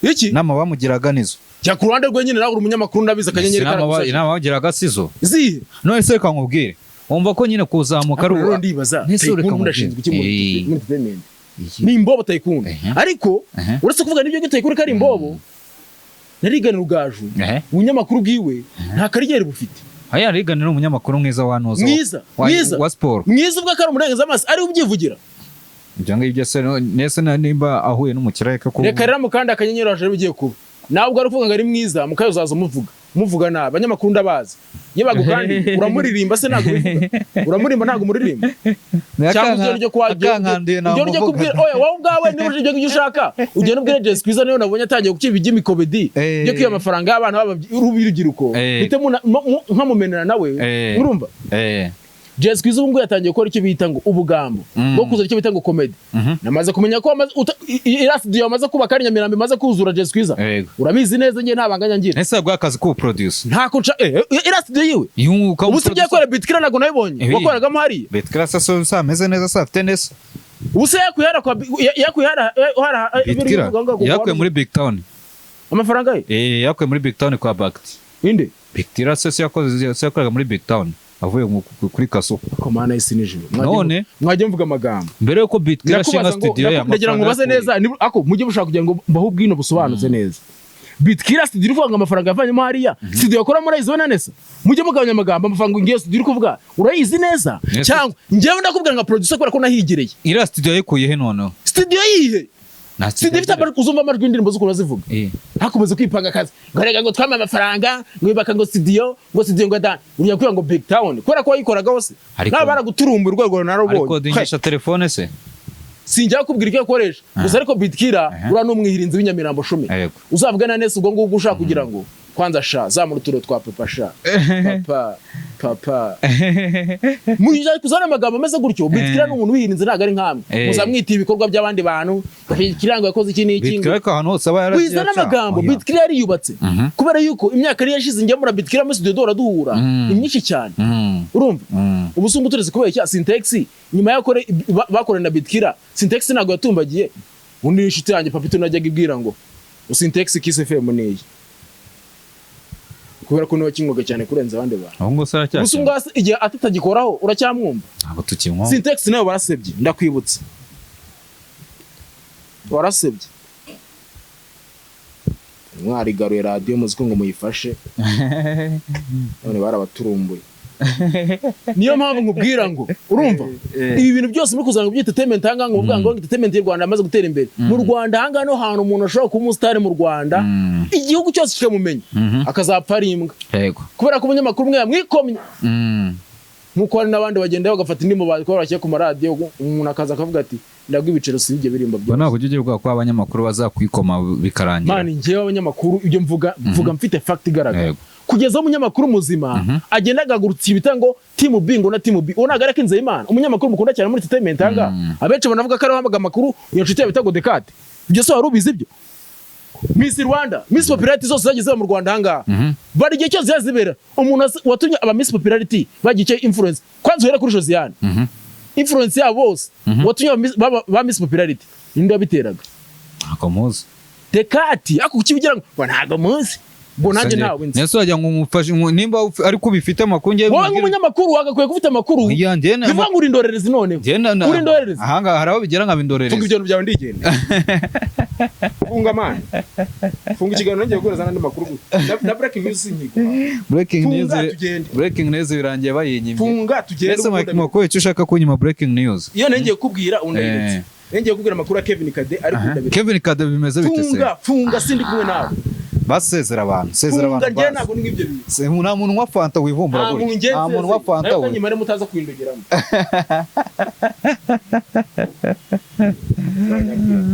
iki nama bamugiraga nizo cya ku ruhande rwe nyine nawe umunyamakuru ndabiza akanyenyeri karagusa inama bagiraga sizo zihe none se reka nkubwire umva ko nyine kuzamuka ari ndibaza Tayikuni ndashinzwe iki muri entertainment ni imbobo Tayikuni ariko uretse kuvuga nibyo Tayikuni kari imbobo narigana Rugaju umunyamakuru bwiwe nta karigeri bufite aya riganira umunyamakuru mwiza wanoza mwiza wa sport mwiza ubwa kari umurengeza amaso ari ubyivugira ibyo ngibyo se nese nimba ahuye n'umukirayeka ko reka rero mukanda akanyenyeri aje bigiye kuba nawe ubwo aravuga ngo ari mwiza mukayo uzaza muvuga nabi abanyamakuru ndabazi ye bagukandi uramuririmba se ntago bivuga uramurimba ntago muririmba cyangwa ryo kwagiye ryo kubwira oya wowe ubwawe niba uje ibyo ushaka ugenda ubwire Jess Kwiza niyo nabonye atangiye gukiba iby'imi comedy byo kwiya amafaranga y'abana b'urubyiruko bite nkamumenera nawe urumva Jess Kwiza ubu ngo yatangiye gukora icyo bita ngo ubugambo bwo kuzura icyo bita ngo comedy namaze kumenya ko studio amaze kubaka ari Nyamirambo imaze kuzura Jess Kwiza urabizi neza ngiye ntabanganya ngira ese agwa akazi ko produce nta kuca studio yiwe ubu se byakora Bitkira nago nabibonye wakoragamo hari Bitkira se ameze neza se afite neza ubu se yakwihara yakuye muri Big Town amafaranga ye yakuye muri Big Town kwa Bakti inde Bitkira se yakoraga muri Big Town avuye kuri kaso komana isi nijoro none mwaje mvuga amagambo mbere yuko Bitkira shinga studio ya ndagira ngo baze neza ako mujye mushaka kugira ngo baho bwino busobanutse neza Bitkira studio ivanga amafaranga yavanyemo hariya studio yakora muri izona nesa mujye mugabanya amagambo amafaranga ngiye studio kuvuga urayizi neza cyangwa ngewe ndakubwira nga producer ko nahigereye ira studio yikuye he noneho studio yihe studio ifite amajwi uzumva amajwi indirimbo z'ukura zivuga hakomeze kwipanga akazi ngarega ngo twame amafaranga ngo ibaka ngo studio ngo dan uriya kwiba ngo Big Town kubera ko wayikoraga hose naba baraguturumba urwego narubonye ariko dingisha telefone se sinjya kubwira icyo akoresha gusa ariko Bitkira ura n'umwihirinzi w'inyamirambo 10 uzavugana nese ubwo ngubwo ushaka kugira ngo kwanza sha zamura uturo twa papa sha papa mujya kuzana amagambo ameze gutyo Bitkira n'umuntu wihirinze ntago ari nkamwe muzamwita ibikorwa by'abandi bantu Bitkira yako iki n'iki Bitkira ko hano hose aba yaragiye wizana amagambo Bitkira yari yubatse kubera yuko imyaka yari yashize njya muri Bitkira muri studio dora duhura imyinshi cyane urumva ubusungu tureze kubera cya Syntax nyuma yakore bakorana na Bitkira Syntax ntago yatumbagiye undi inshuti yanjye papito najyaga ibwira ngo Syntax Kiss FM niyi kubera ko niwe kingoga cyane kurenza abandi bantu aho ngo sara cyane gusa ngase igihe atagikoraho uracyamwumva ntabwo tukimwumva Syntax nawe barasebye ndakwibutsa warasebye mwarigaruye radio muziko ngo muyifashe none barabaturumbuye niyo mpamvu nkubwira ngo urumva ibi bintu byose muri kuzana byita entertainment hanga ngo ubwango entertainment y'u Rwanda amaze gutera imbere mu Rwanda hanga no hantu umuntu ashobora kuba umustar mu Rwanda igihugu cyose kikamumenya akazapfa ari imbwa yego kubera ko umunyamakuru umwe yamwikomye nkuko hari n'abandi bagenda bagafata indimo bakora ku maradiyo umuntu akaza akavuga ati ndabwo ibiciro sibye birimba byo ntabwo ujye uvuga ko abanyamakuru bazakwikoma bikarangira mani ngewe abanyamakuru ibyo mvuga mfite fact igaragara kugeza umunyamakuru muzima agenda agagurutsa ibitango team B ngo na team B unagareka inze Imana umunyamakuru mukunda cyane muri entertainment hanga abenshi banavuga ko ari hambaga makuru iyo nshuti yabitago Dekate ibyo so warubizi ibyo Miss Rwanda Miss Popularity zose zagize mu Rwanda hanga bari gihe cyose yazibera umuntu watumye aba Miss Popularity bagiye influence kwanza hera kuri Josiane influence ya bose watumye ba Miss Popularity indi abiteraga akomuzi Dekate ako kukibigira ngo ntago muzi ngo nanjye nawe nzi nese wajya ngo umufashe nimba ariko bifite amakuru wowe nk'umunyamakuru wagakwiye gufite amakuru bivuga ngo uri indorerezi none uri indorerezi ahanga haraho bigira nka bindorerezi funga ibyo byawe ndigenda funga man funga ikiganiro ngiye gukoreza n'andi makuru na breaking news sinkigo breaking news birangiye bayinyimye funga tugende ese makuru icyo ushaka kunyima breaking news iyo ngiye kubwira undayiretse ngiye kubwira amakuru ya Kevin Kade ari kundabira Kevin Kade bimeze bite se funga sindi kumwe nawe basezera abantu sezera abantu funga ntabwo n'ibyo bintu nta muntu wa fanta wivumbura gutya nta muntu wa fanta we nyimare mutaza kwindogeramo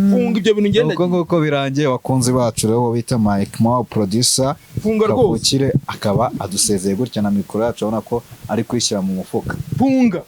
funga ibyo bintu ngenda uko birangiye wakunze bacu rero bita Mike Mo producer funga rwose akaba adusezeye gutya na mikoro yacu abona ko ari kwishyira mu mufuka funga